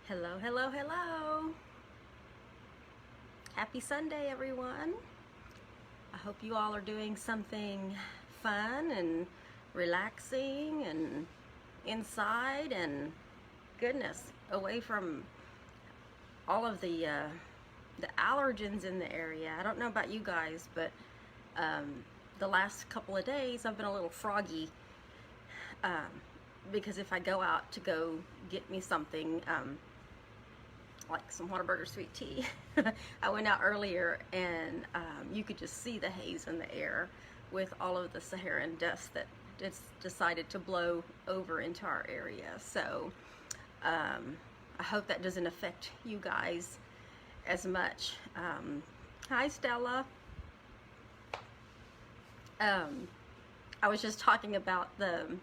Hello, hello, hello. Happy Sunday, everyone. I hope you all are doing something fun and relaxing and inside and goodness, away from all of the allergens in the area. I don't know about you guys, but the last couple of days I've been a little froggy because if I go out to go get me something, like some Whataburger sweet tea. I went out earlier and you could just see the haze in the air with all of the Saharan dust that just decided to blow over into our area. So I hope that doesn't affect you guys as much. Hi, Stella. I was just talking about the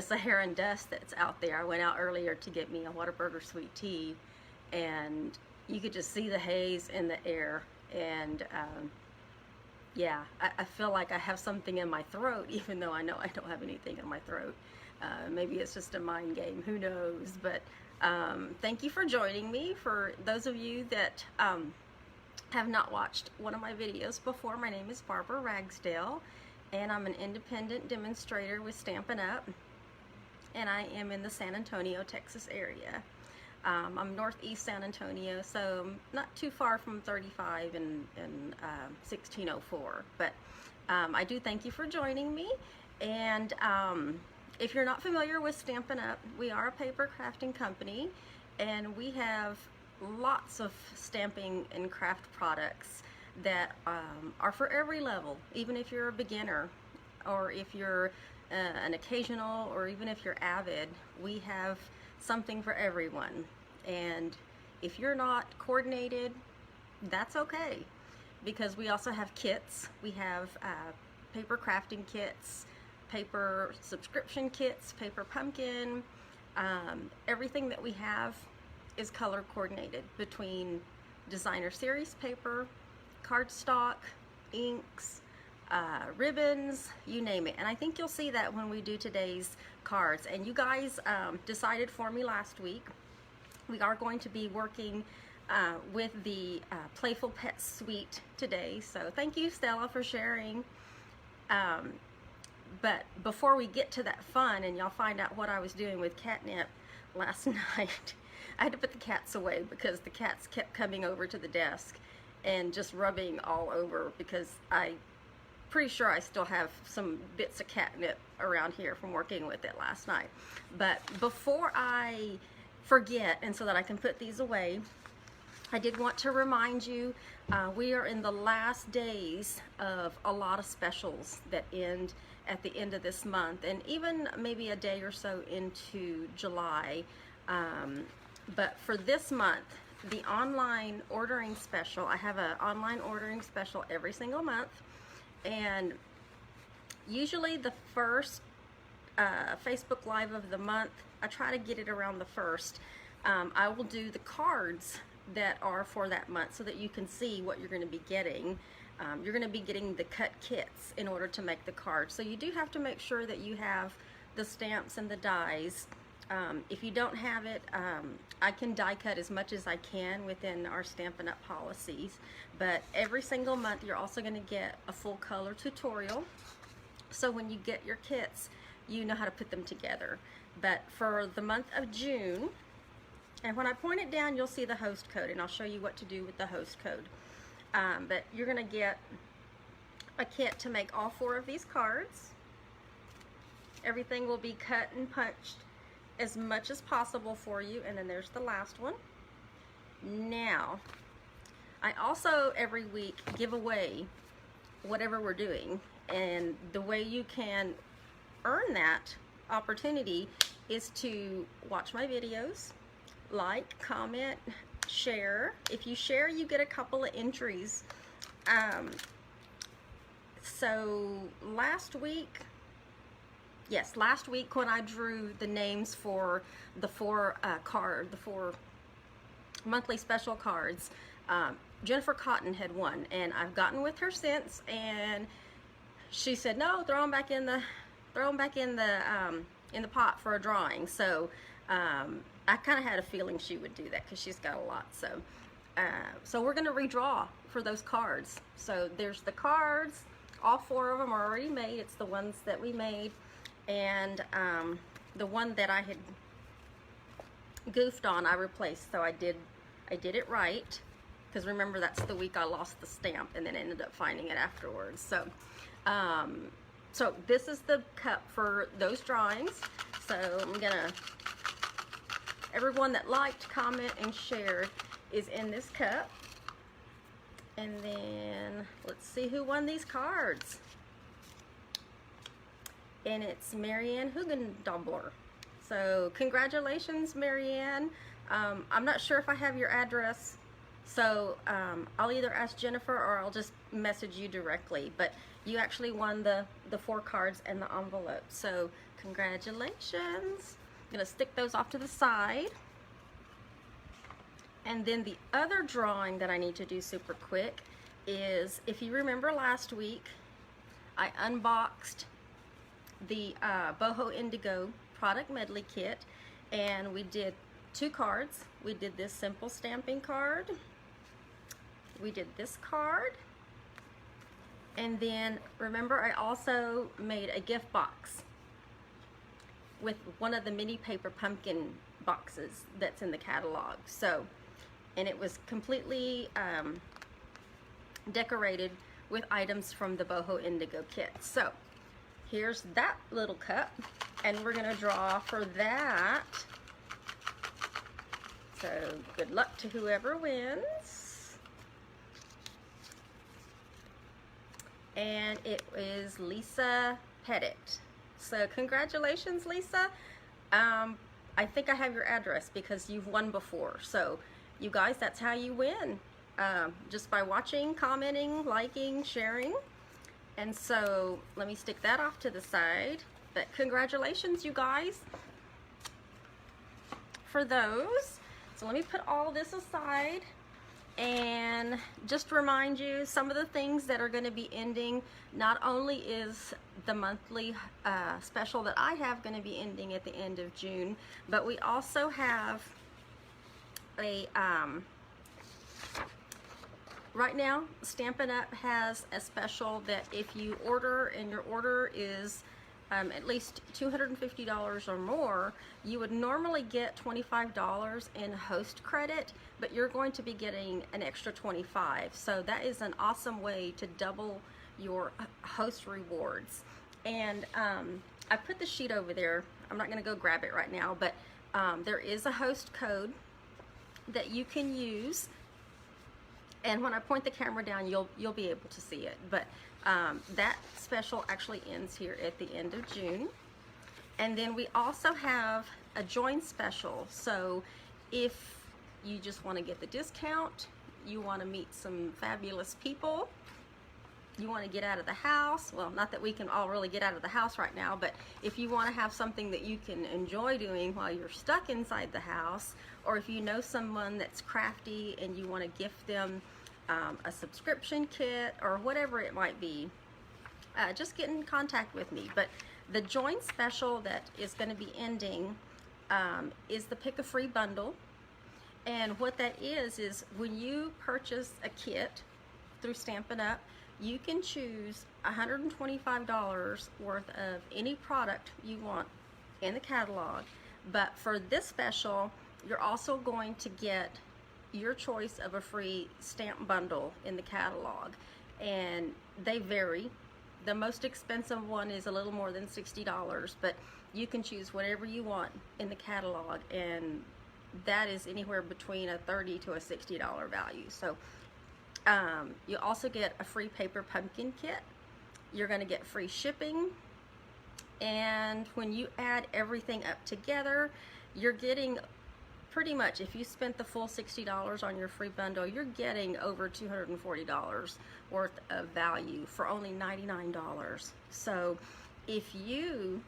Saharan dust that's out there. I went out earlier to get me a Whataburger sweet tea, and you could just see the haze in the air, and yeah, I feel like I have something in my throat, even though I know I don't have anything in my throat. Maybe it's just a mind game, who knows. But thank you for joining me. For those of you that have not watched one of my videos before, my name is Barbara Ragsdale, and I'm an independent demonstrator with Stampin' Up, and I am in the San Antonio, Texas area. I'm northeast San Antonio, so not too far from 35 and 1604. But I do thank you for joining me. And if you're not familiar with Stampin' Up, we are a paper crafting company, and we have lots of stamping and craft products that are for every level, even if you're a beginner, or if you're an occasional, or even if you're avid. We have something for everyone. And if you're not coordinated, that's okay, because we also have kits. We have paper crafting kits, paper subscription kits, paper pumpkin. Everything that we have is color coordinated between designer series paper, cardstock, inks, ribbons, you name it. And I think you'll see that when we do today's cards. And you guys decided for me last week, we are going to be working with the Playful Pets Suite today. So thank you, Stella, for sharing. But before we get to that fun, and y'all find out what I was doing with CATNIP last night, I had to put the cats away because the cats kept coming over to the desk and just rubbing all over, because I'm pretty sure I still have some bits of catnip around here from working with it last night. But before I forget, and so that I can put these away, I did want to remind you, we are in the last days of a lot of specials that end at the end of this month, and even maybe a day or so into July. But for this month, the online ordering special, I have an online ordering special every single month, and usually the first Facebook Live of the month, I try to get it around the first. I will do the cards that are for that month so that you can see what you're going to be getting. You're going to be getting the cut kits in order to make the cards. So you do have to make sure that you have the stamps and the dies. If you don't have it, I can die cut as much as I can within our Stampin' Up policies. But every single month you're also going to get a full color tutorial. So when you get your kits, you know how to put them together. But for the month of June, and when I point it down, you'll see the host code, and I'll show you what to do with the host code. But you're going to get a kit to make all 4 of these cards. Everything will be cut and punched as much as possible for you, and then there's the last one. Now, I also every week give away whatever we're doing, and the way you can earn that opportunity is to watch my videos, like, comment, share. If you share, you get a couple of entries. So last week when I drew the names for the 4 monthly special cards, Jennifer Cotton had won, and I've gotten with her since, and she said, no, throw them back in the pot for a drawing. So I kind of had a feeling she would do that because she's got a lot. So we're going to redraw for those cards. So there's the cards. All 4 of them are already made. It's the ones that we made. And the one that I had goofed on, I replaced. So I did it right. Because remember, that's the week I lost the stamp and then ended up finding it afterwards. So, so this is the cup for those drawings. So I'm going to... Everyone that liked, comment, and shared is in this cup. And then let's see who won these cards. And it's Marianne Hugendobler. So congratulations, Marianne. I'm not sure if I have your address, so I'll either ask Jennifer or I'll just message you directly. But you actually won the 4 cards and the envelope. So congratulations. I'm going to stick those off to the side. And then the other drawing that I need to do super quick is, if you remember last week, I unboxed the Boho Indigo product medley kit, and we did 2 cards. We did this simple stamping card. We did this card. And then remember, I also made a gift box with one of the mini paper pumpkin boxes that's in the catalog. So, and it was completely decorated with items from the Boho Indigo kit. So here's that little cup, and we're gonna draw for that. So good luck to whoever wins. And it is Lisa Pettit. So congratulations, Lisa. I think I have your address because you've won before. So you guys, that's how you win. Just by watching, commenting, liking, sharing. And so let me stick that off to the side. But congratulations, you guys, for those. So let me put all this aside and just remind you some of the things that are going to be ending. Not only is the monthly special that I have going to be ending at the end of June, but we also have a right now Stampin' Up has a special that if you order and your order is at least $250 or more, you would normally get $25 in host credit, but you're going to be getting an extra $25. So that is an awesome way to double your host rewards. And I put the sheet over there. I'm not going to go grab it right now, but there is a host code that you can use. And when I point the camera down, you'll be able to see it. But that special actually ends here at the end of June. And then we also have a join special. So if you just want to get the discount, you want to meet some fabulous people, you want to get out of the house, well, not that we can all really get out of the house right now, but if you want to have something that you can enjoy doing while you're stuck inside the house, or if you know someone that's crafty and you want to gift them a subscription kit or whatever it might be, just get in contact with me. But the joint special that is going to be ending is the Pick a Free Bundle. And what that is when you purchase a kit through Stampin' Up, you can choose $125 worth of any product you want in the catalog. But for this special, you're also going to get your choice of a free stamp bundle in the catalog. And they vary. The most expensive one is a little more than $60, but you can choose whatever you want in the catalog, and that is anywhere between a $30 to a $60 value. So you also get a free paper pumpkin kit. You're going to get free shipping, and when you add everything up together, you're getting pretty much, if you spent the full $60 on your free bundle, you're getting over $240 worth of value for only $99. So if you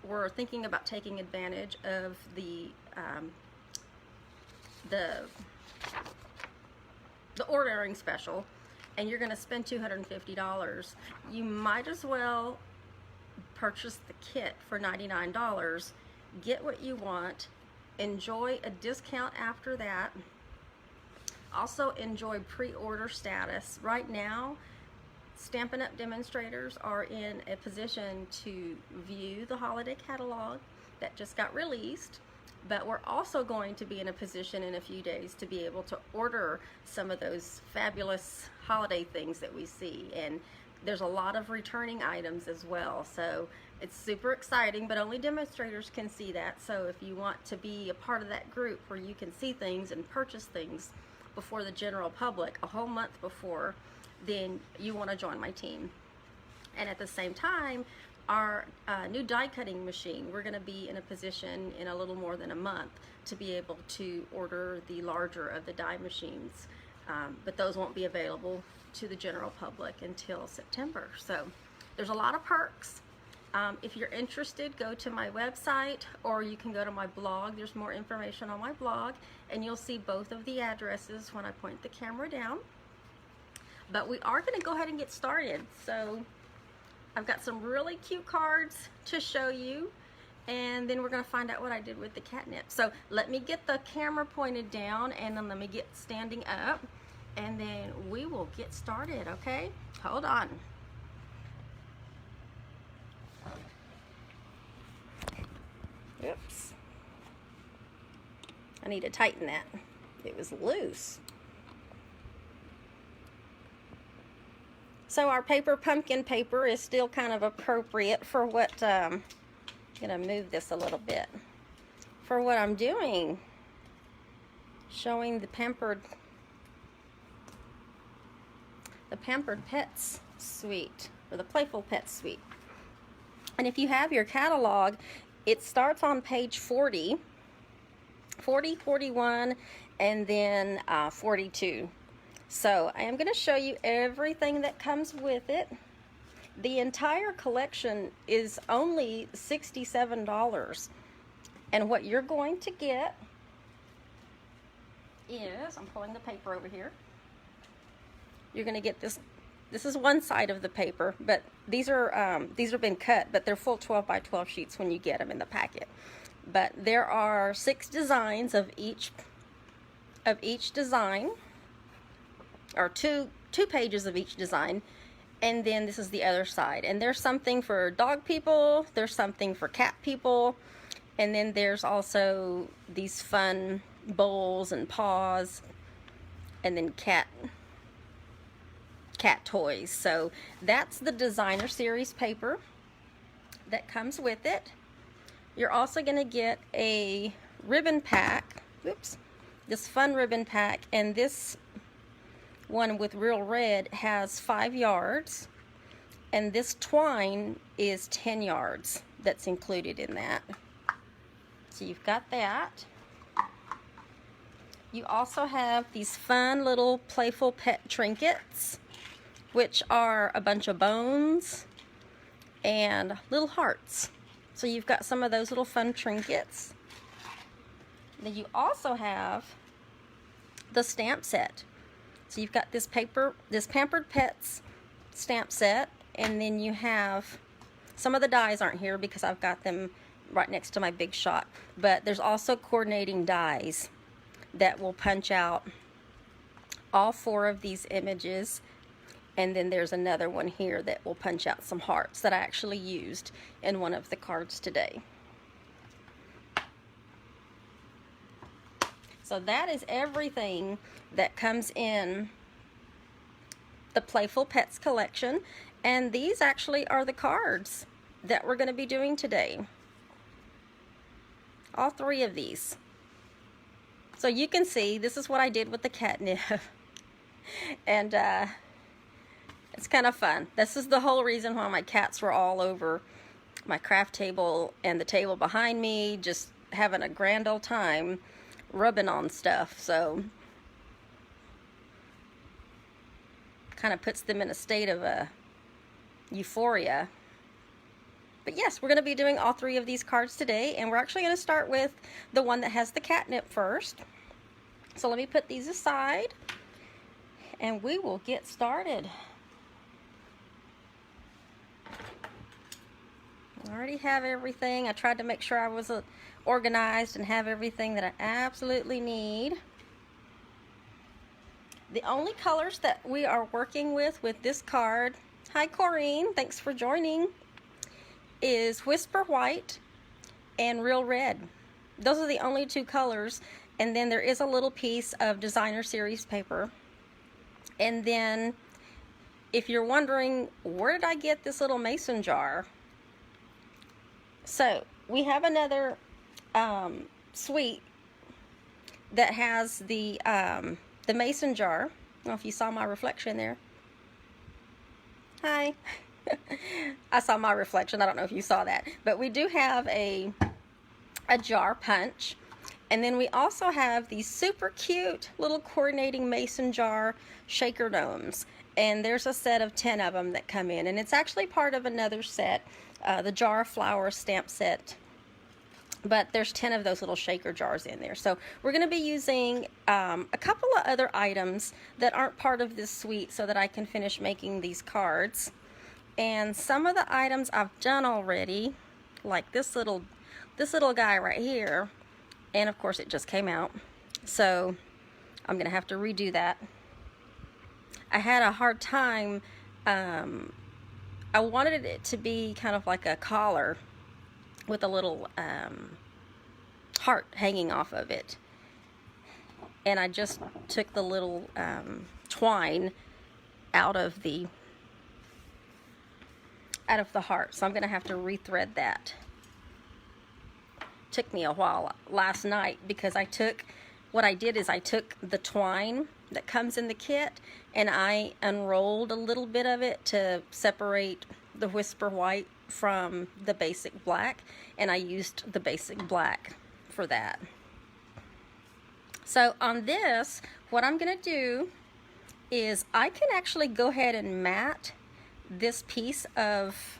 were thinking about taking advantage of the ordering special, and you're going to spend $250, you might as well purchase the kit for $99, get what you want, enjoy a discount after that. Also enjoy pre-order status. Right now, Stampin' Up! Demonstrators are in a position to view the holiday catalog that just got released, but we're also going to be in a position in a few days to be able to order some of those fabulous holiday things that we see. And there's a lot of returning items as well, so it's super exciting, but only demonstrators can see that. So if you want to be a part of that group where you can see things and purchase things before the general public, a whole month before, then you want to join my team. And at the same time, our new die cutting machine, we're going to be in a position in a little more than a month to be able to order the larger of the die machines, but those won't be available to the general public until September. So there's a lot of perks. If you're interested, go to my website, or you can go to my blog. There's more information on my blog, and you'll see both of the addresses when I point the camera down. But we are going to go ahead and get started. So I've got some really cute cards to show you, and then we're going to find out what I did with the catnip. So let me get the camera pointed down, and then let me get standing up, and then we will get started, okay? Hold on. Oops. I need to tighten that. It was loose. So our paper, pumpkin paper, is still kind of appropriate for what, I'm gonna move this a little bit, for what I'm doing. Showing the Pampered Pets Suite, or the Playful Pets Suite. And if you have your catalog, it starts on page 40, 41, and then 42. So I am going to show you everything that comes with it. The entire collection is only $67. And what you're going to get is, I'm pulling the paper over here. You're going to get this. This is one side of the paper, but these are been cut, but they're full 12 by 12 sheets when you get them in the packet. But there are 6 designs of each design, or two pages of each design, and then this is the other side. And there's something for dog people, there's something for cat people, and then there's also these fun bowls and paws, and then cat toys. So that's the designer series paper that comes with it. You're also going to get a ribbon pack. Oops. This fun ribbon pack, and this one with real red has 5 yards, and this twine is 10 yards that's included in that. So you've got that. You also have these fun little playful pet trinkets, which are a bunch of bones and little hearts. So you've got some of those little fun trinkets. Then you also have the stamp set. So you've got this Pampered Pets stamp set, and then you have, some of the dies aren't here because I've got them right next to my Big Shot, but there's also coordinating dies that will punch out all 4 of these images. And then there's another one here that will punch out some hearts that I actually used in one of the cards today. So that is everything that comes in the Playful Pets collection. And these actually are the cards that we're going to be doing today. All 3 of these. So you can see, this is what I did with the catnip. And it's kind of fun. This is the whole reason why my cats were all over my craft table and the table behind me, just having a grand old time rubbing on stuff. So kind of puts them in a state of euphoria. But yes, we're going to be doing all 3 of these cards today, and we're actually going to start with the one that has the catnip first. So let me put these aside, and we will get started. I already have everything. I tried to make sure I was organized and have everything that I absolutely need. The only colors that we are working with this card, hi Corrine, thanks for joining, is Whisper White and Real Red. Those are the only two colors. And then there is a little piece of designer series paper. And then if you're wondering, where did I get this little mason jar? So we have another suite that has the mason jar. I don't know if you saw my reflection there. Hi. I saw my reflection. I don't know if you saw that. But we do have a jar punch. And then we also have these super cute little coordinating mason jar shaker gnomes. And there's a set of 10 of them that come in. And it's actually part of another set, the Jar of Flowers stamp set. But there's 10 of those little shaker jars in there. So we're going to be using a couple of other items that aren't part of this suite so that I can finish making these cards. And some of the items I've done already, like this little guy right here. And of course it just came out. So I'm going to have to redo that. I had a hard time. I wanted it to be kind of like a collar with a little heart hanging off of it. And I just took the little twine out of the heart. So I'm going to have to rethread that. Took me a while last night because what I did is I took the twine that comes in the kit and I unrolled a little bit of it to separate the Whisper White from the basic black, and I used the basic black for that. So on this, what I'm going to do is I can actually go ahead and matte this piece of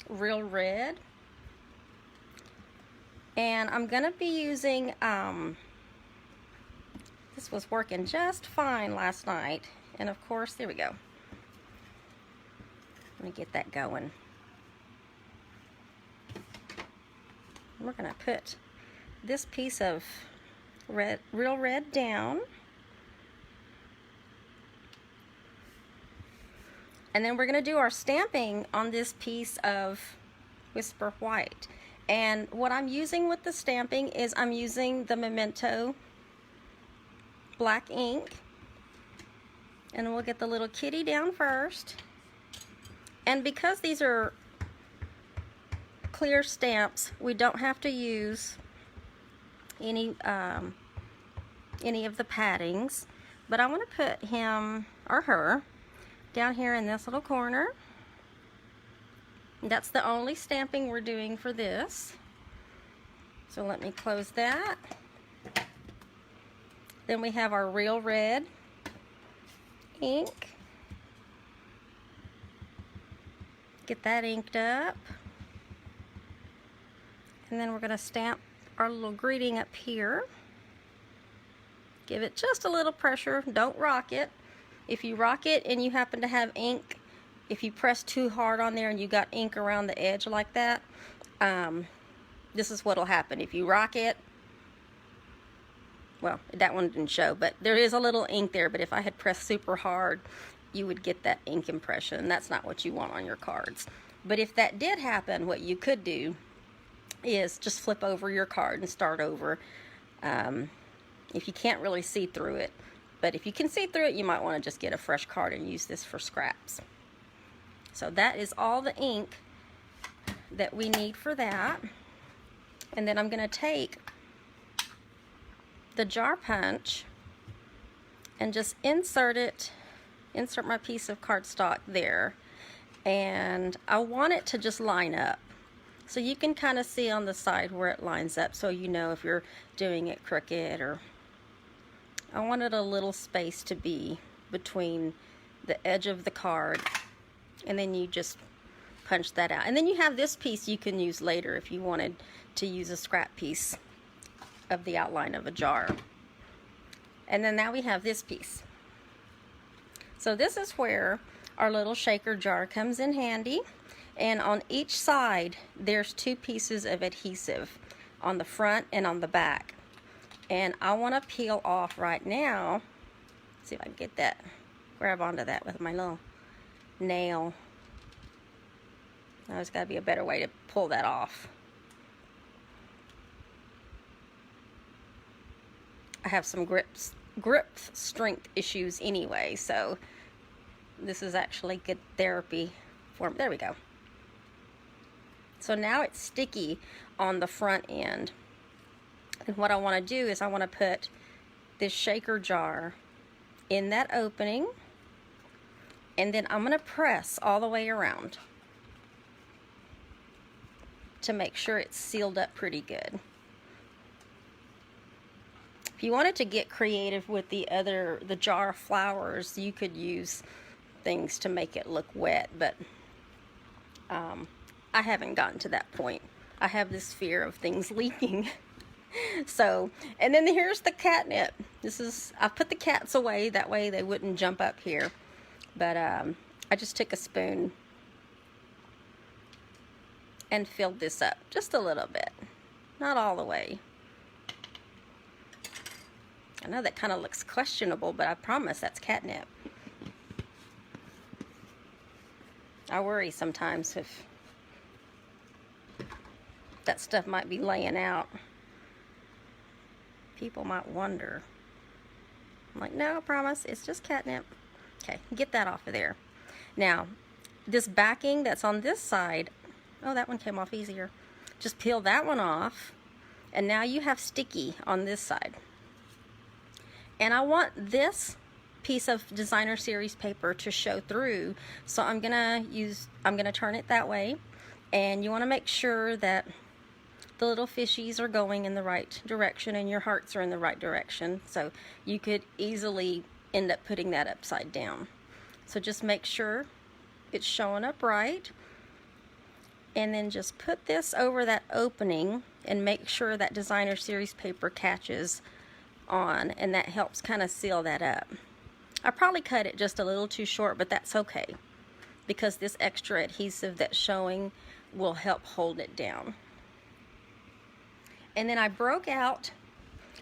Real Red. And I'm going to be using, this was working just fine last night. And of course, there we go. Let me get that going. We're going to put this piece of Real Red down. And then we're going to do our stamping on this piece of Whisper White. And what I'm using with the stamping is I'm using the Memento black ink. And we'll get the little kitty down first. And because these are clear stamps, we don't have to use any of the paddings. But I want to put him or her down here in this little corner. That's the only stamping we're doing for this. So let me close that. Then we have our Real Red ink. Get that inked up. And then we're going to stamp our little greeting up here. Give it just a little pressure. Don't rock it. If you rock it and you happen to have ink, if you press too hard on there and you got ink around the edge like that, this is what'll happen. If you rock it, well, that one didn't show, but there is a little ink there, but if I had pressed super hard, you would get that ink impression, and that's not what you want on your cards. But if that did happen, what you could do is just flip over your card and start over. If you can't really see through it, but if you can see through it, you might want to just get a fresh card and use this for scraps. So that is all the ink that we need for that. And then I'm going to take the jar punch and just insert my piece of cardstock there. And I want it to just line up. So you can kind of see on the side where it lines up, so you know if you're doing it crooked, or I wanted a little space to be between the edge of the card, and then you just punch that out. And then you have this piece you can use later if you wanted to use a scrap piece of the outline of a jar. And then now we have this piece. So this is where our little shaker jar comes in handy. And on each side, there's 2 pieces of adhesive on the front and on the back. And I want to peel off right now. See if I can get that, grab onto that with my little nail. Now there's got to be a better way to pull that off. I have some grip strength issues anyway, so this is actually good therapy for me. There we go. So now it's sticky on the front end. And what I want to do is I want to put this shaker jar in that opening, and then I'm going to press all the way around to make sure it's sealed up pretty good. If you wanted to get creative with the jar of flowers, you could use things to make it look wet, but I haven't gotten to that point. I have this fear of things leaking. So, and then here's the catnip. I put the cats away, that way they wouldn't jump up here. But I just took a spoon and filled this up just a little bit. Not all the way. I know that kind of looks questionable, but I promise that's catnip. I worry sometimes if that stuff might be laying out. People might wonder. I'm like, no, I promise, it's just catnip. Okay, get that off of there. Now, this backing that's on this side, oh, that one came off easier. Just peel that one off, and now you have sticky on this side. And I want this piece of designer series paper to show through, so I'm gonna turn it that way, and you want to make sure that the little fishies are going in the right direction and your hearts are in the right direction. So you could easily end up putting that upside down. So just make sure it's showing up right, and then just put this over that opening and make sure that designer series paper catches on, and that helps kind of seal that up. I probably cut it just a little too short, but that's okay, because this extra adhesive that's showing will help hold it down. And then I broke out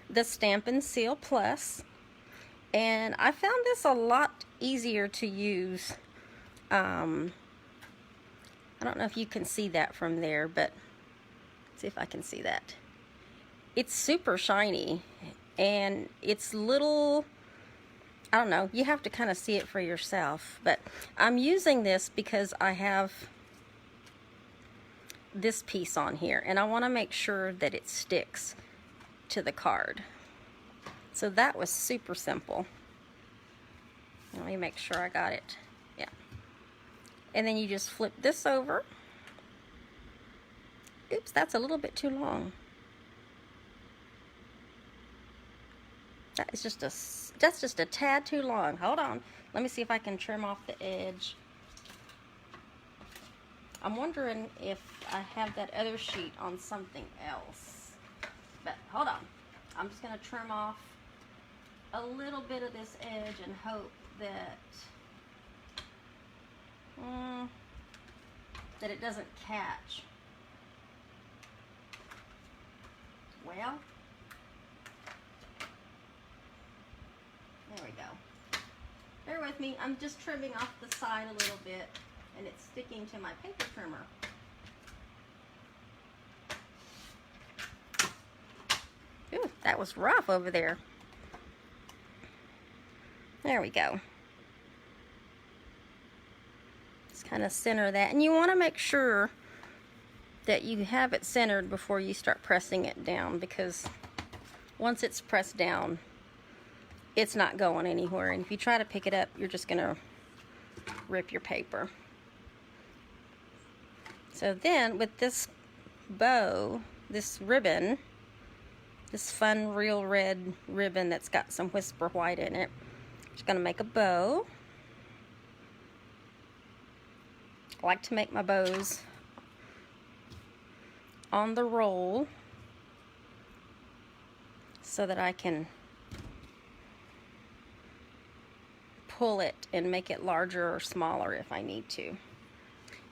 the Stampin' Seal Plus, and I found this a lot easier to use. I don't know if you can see that from there, but let's see if I can see that. It's super shiny, and it's little, I don't know, you have to kind of see it for yourself, but I'm using this because I have this piece on here, and I want to make sure that it sticks to the card. So that was super simple. Let me make sure I got it. Yeah. And then you just flip this over. Oops, that's a little bit too long. That's just a tad too long. Hold on. Let me see if I can trim off the edge. I'm wondering if I have that other sheet on something else. But hold on. I'm just going to trim off a little bit of this edge and hope that that it doesn't catch. Well, there we go. Bear with me. I'm just trimming off the side a little bit, and it's sticking to my paper trimmer. Ooh, that was rough over there. There we go. Just kind of center that, and you want to make sure that you have it centered before you start pressing it down, because once it's pressed down, it's not going anywhere, and if you try to pick it up, you're just gonna rip your paper. So then with this bow, this ribbon, this fun real red ribbon that's got some whisper white in it, just gonna make a bow. I like to make my bows on the roll so that I can pull it and make it larger or smaller if I need to.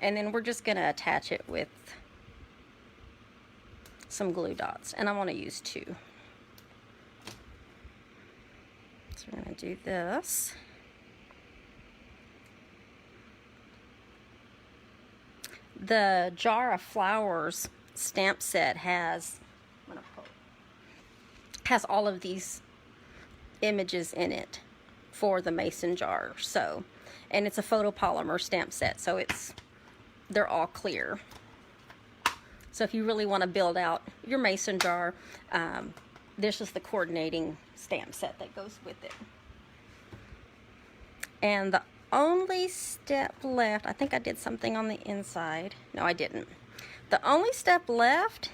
And then we're just going to attach it with some glue dots, and I want to use 2. So we're going to do this. The Jar of Flowers stamp set has all of these images in it for the mason jar. So, and it's a photopolymer stamp set, so they're all clear. So if you really want to build out your mason jar, this is the coordinating stamp set that goes with it. And the only step left, I think I did something on the inside. No, I didn't. The only step left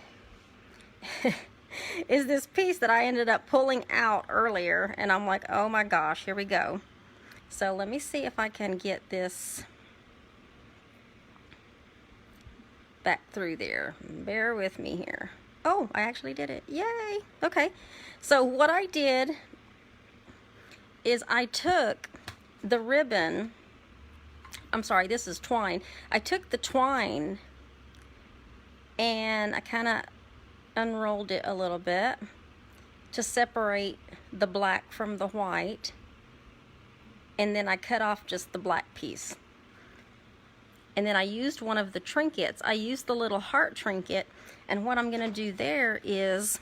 is this piece that I ended up pulling out earlier, and I'm like, oh my gosh, here we go. So let me see if I can get this back through there. Bear with me here. Oh, I actually did it. Yay! Okay, so what I did is I took the ribbon, I'm sorry, this is twine. I took the twine and I kind of unrolled it a little bit to separate the black from the white, and then I cut off just the black piece. And then I used one of the trinkets. I used the little heart trinket, and what I'm going to do there is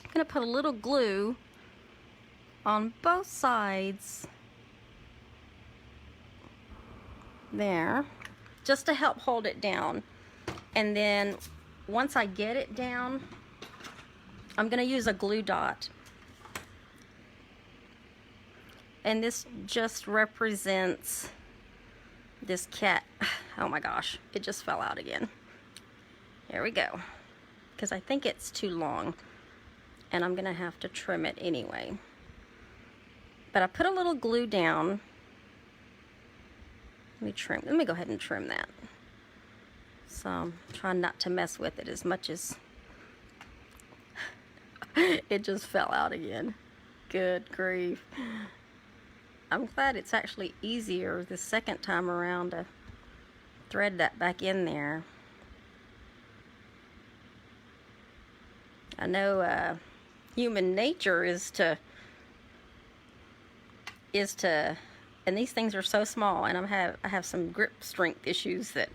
I'm going to put a little glue on both sides there, just to help hold it down. And then once I get it down, I'm going to use a glue dot, and this just represents this cat. Oh my gosh, it just fell out again. Here we go, because I think it's too long and I'm gonna have to trim it anyway. But I put a little glue down. Let me go ahead and trim that. So I'm trying not to mess with it as much as it just fell out again. Good grief. I'm glad it's actually easier the second time around to thread that back in there. I know human nature is to, and these things are so small, and I have some grip strength issues that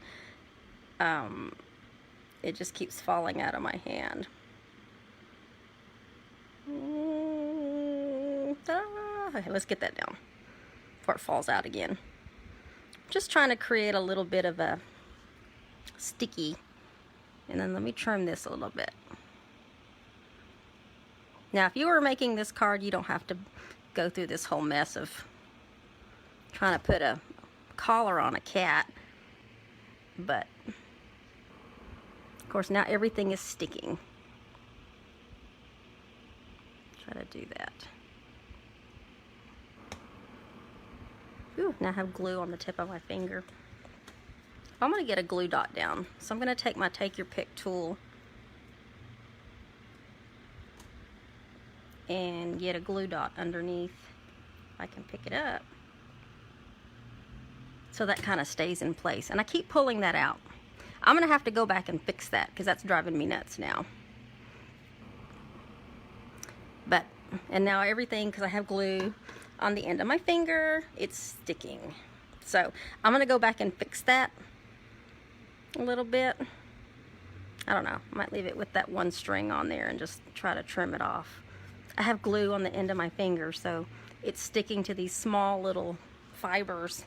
it just keeps falling out of my hand. Okay, let's get that down before it falls out again. Just trying to create a little bit of a sticky, and then let me trim this a little bit. Now if you were making this card, you don't have to go through this whole mess of trying to put a collar on a cat, but of course now everything is sticking. Try to do that. Ooh, now I have glue on the tip of my finger. I'm going to get a glue dot down, so I'm going to take my Take Your Pick tool and get a glue dot underneath. If I can pick it up, so that kind of stays in place. And I keep pulling that out. I'm going to have to go back and fix that because that's driving me nuts now. But, and now everything, because I have glue on the end of my finger, it's sticking. So I'm gonna go back and fix that a little bit. I don't know, I might leave it with that one string on there and just try to trim it off. I have glue on the end of my finger, so it's sticking to these small little fibers.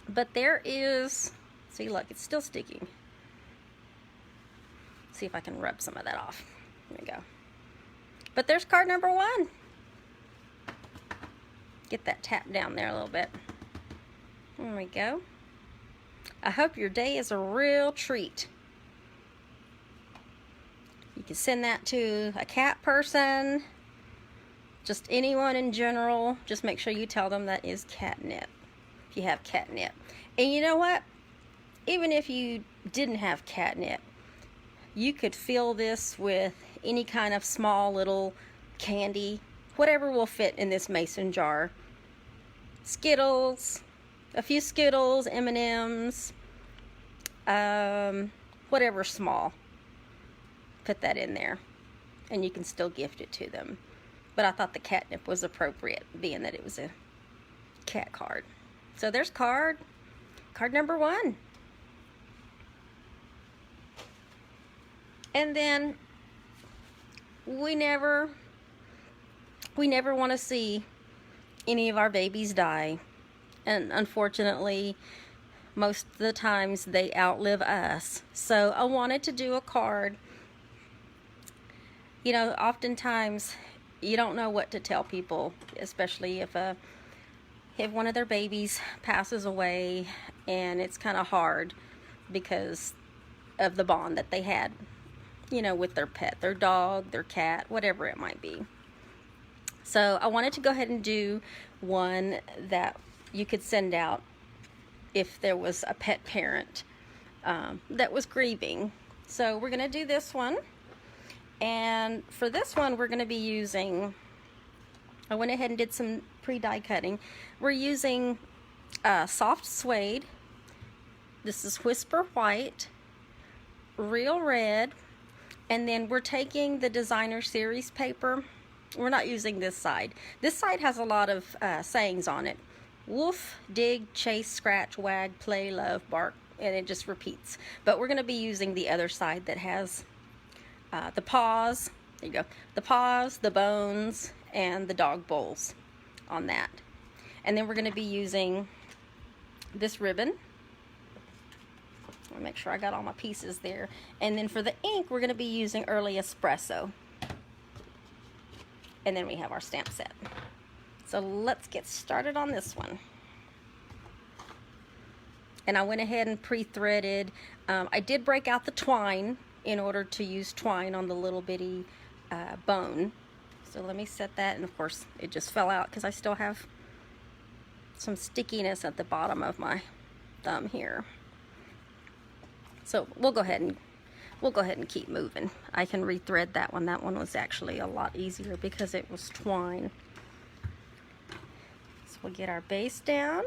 But there is, see, look, it's still sticking. See if I can rub some of that off. There we go. But there's card number 1. Get that tapped down there a little bit. There we go. I hope your day is a real treat. You can send that to a cat person, just anyone in general. Just make sure you tell them that is catnip, if you have catnip. And you know what? Even if you didn't have catnip, you could fill this with any kind of small little candy, whatever will fit in this mason jar. Skittles, a few Skittles, M&Ms, whatever small. Put that in there, and you can still gift it to them. But I thought the catnip was appropriate, being that it was a cat card. So there's card number 1. And then we never want to see any of our babies die. And unfortunately, most of the times they outlive us. So I wanted to do a card. You know, oftentimes you don't know what to tell people, especially if one of their babies passes away, and it's kind of hard because of the bond that they had, you know, with their pet, their dog, their cat, whatever it might be. So I wanted to go ahead and do one that you could send out if there was a pet parent that was grieving. So we're going to do this one. And for this one, we're going to be using, I went ahead and did some pre-die cutting. We're using soft suede. This is Whisper White, Real Red, and then we're taking the designer series paper. We're not using this side. This side has a lot of sayings on it. Woof, dig, chase, scratch, wag, play, love, bark, and it just repeats. But we're going to be using the other side that has the paws, there you go, the paws, the bones, and the dog bowls on that. And then we're going to be using this ribbon. I'll make sure I got all my pieces there. And then for the ink, we're going to be using Early Espresso. And then we have our stamp set. So let's get started on this one. And I went ahead and pre-threaded. I did break out the twine in order to use twine on the little bitty bone. So let me set that, and of course it just fell out because I still have some stickiness at the bottom of my thumb here. So we'll go ahead and keep moving. I can rethread that one. That one was actually a lot easier because it was twine. So we'll get our base down.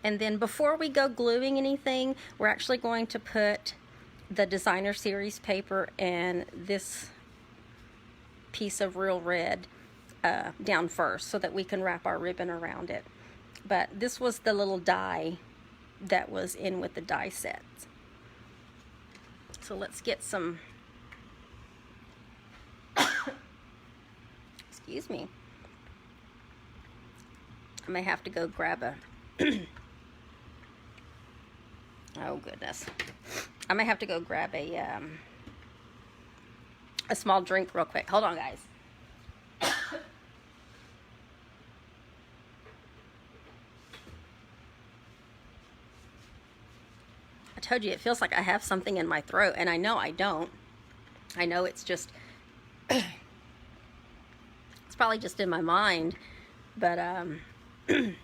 And then before we go gluing anything, we're actually going to put the designer series paper and this piece of Real Red down first so that we can wrap our ribbon around it. But this was the little die that was in with the die sets. So let's get some, excuse me. I may have to go grab a, oh goodness. I may have to go grab a small drink real quick. Hold on, guys. I told you it feels like I have something in my throat, and I know I don't. I know it's just, it's probably just in my mind, but, and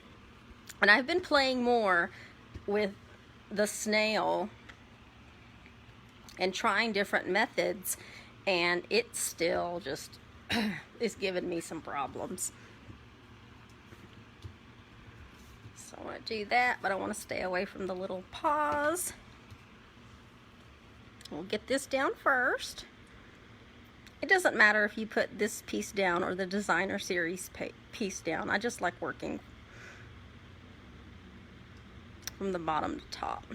I've been playing more with the snail and trying different methods, and it still just is giving me some problems. So I want to do that, but I want to stay away from the little paws. We'll get this down first. It doesn't matter if you put this piece down or the designer series piece down. I just like working from the bottom to top.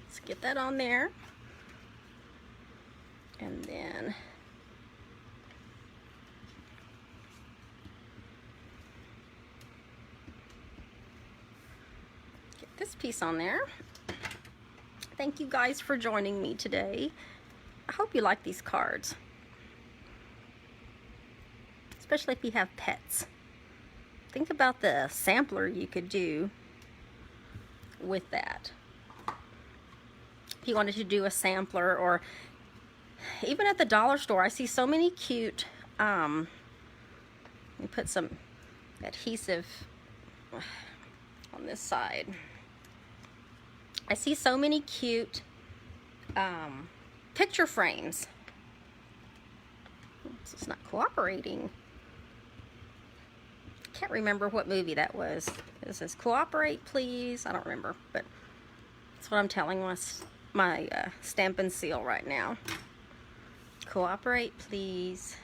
Let's get that on there. And then get this piece on there. Thank you guys for joining me today. I hope you like these cards, especially if you have pets. Think about the sampler you could do with that. If you wanted to do a sampler, or even at the dollar store, I see so many cute, let me put some adhesive on this side. I see so many cute picture frames. Oops, it's not cooperating. can't remember what movie that was. It says, "Cooperate, please." I don't remember, but that's what I'm telling my Stampin' seal right now. Cooperate, please.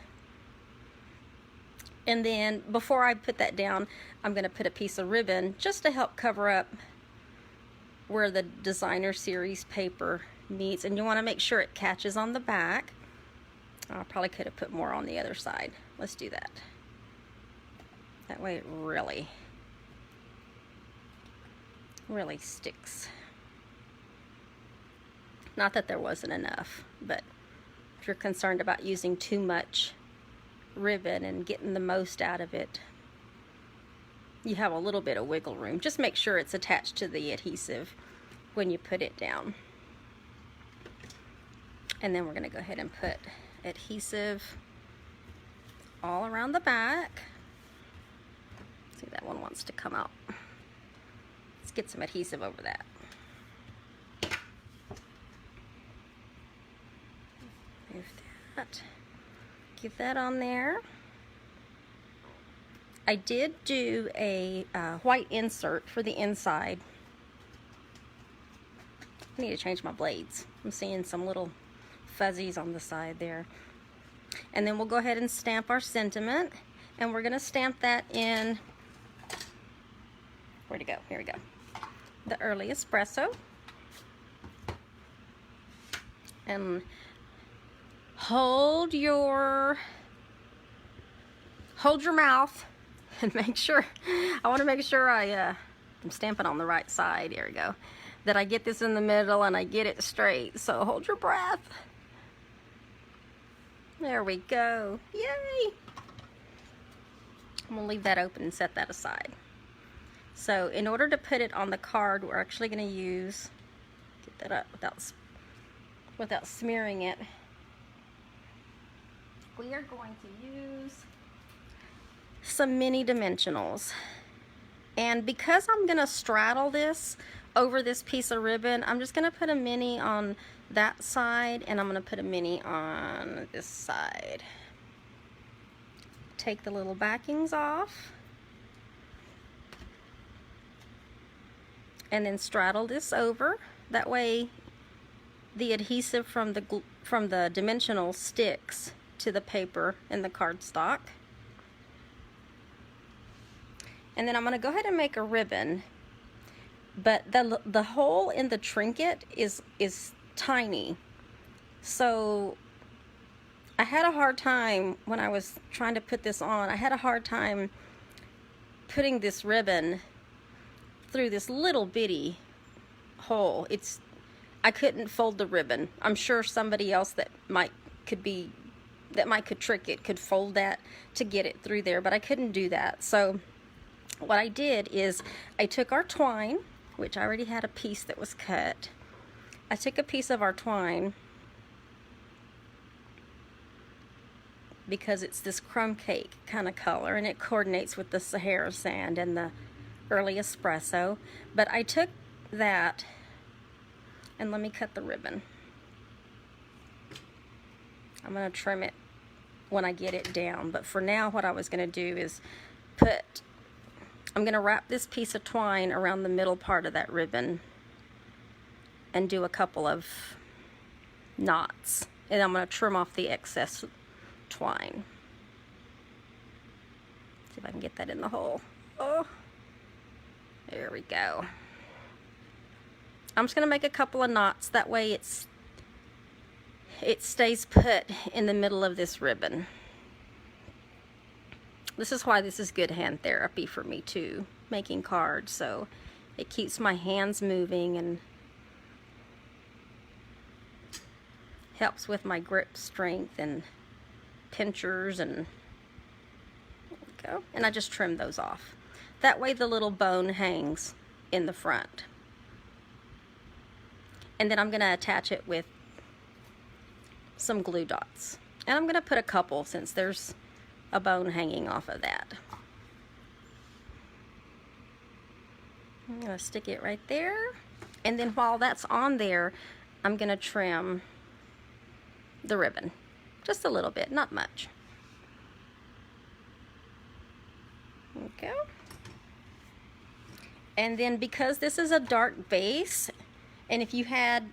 And then before I put that down, I'm going to put a piece of ribbon just to help cover up where the designer series paper meets. And you want to make sure it catches on the back. I probably could have put more on the other side. Let's do that. That way it really sticks. Not that there wasn't enough, but if you're concerned about using too much ribbon and getting the most out of it, you have a little bit of wiggle room. Just make sure it's attached to the adhesive when you put it down. And then we're going to go ahead and put adhesive all around the back. See, that one wants to come out. Let's get some adhesive over that. Move that. Get that on there. I did do a white insert for the inside. I need to change my blades. I'm seeing some little fuzzies on the side there. And then we'll go ahead and stamp our sentiment. And we're going to stamp that in, where'd it go? Here we go. The Early Espresso. And hold your mouth and make sure, I want to make sure I'm stamping on the right side. Here we go. That I get this in the middle and I get it straight. So hold your breath. There we go. Yay! I'm going to leave that open and set that aside. So in order to put it on the card, we're actually going to use, get that up without smearing it. We are going to use some mini dimensionals. And because I'm going to straddle this over this piece of ribbon, I'm just going to put a mini on that side and I'm going to put a mini on this side. Take the little backings off and then straddle this over. That way the adhesive from the dimensional sticks to the paper and the cardstock. And then I'm going to go ahead and make a ribbon, but the hole in the trinket is tiny. So I had a hard time when I was trying to put this on. I had a hard time putting this ribbon through this little bitty hole. I couldn't fold the ribbon. I'm sure somebody else that could trick it could fold that to get it through there, but I couldn't do that. So what I did is I took our twine, which I already had a piece that was cut. I took a piece of our twine because it's this crumb cake kind of color and it coordinates with the Sahara sand and the Early Espresso. But I took that and let me cut the ribbon. I'm going to trim it when I get it down, but for now what I was going to do is I'm going to wrap this piece of twine around the middle part of that ribbon and do a couple of knots, and I'm going to trim off the excess twine. See if I can get that in the hole. Oh, there we go. I'm just going to make a couple of knots, that way it stays put in the middle of this ribbon. This is why this is good hand therapy for me too, making cards. So it keeps my hands moving and helps with my grip strength and pinchers, and there we go. And I just trim those off. That way the little bone hangs in the front. And then I'm going to attach it with some glue dots. And I'm going to put a couple since there's a bone hanging off of that. I'm going to stick it right there. And then while that's on there, I'm going to trim the ribbon. Just a little bit, not much. There we go. And then because this is a dark base, and if you had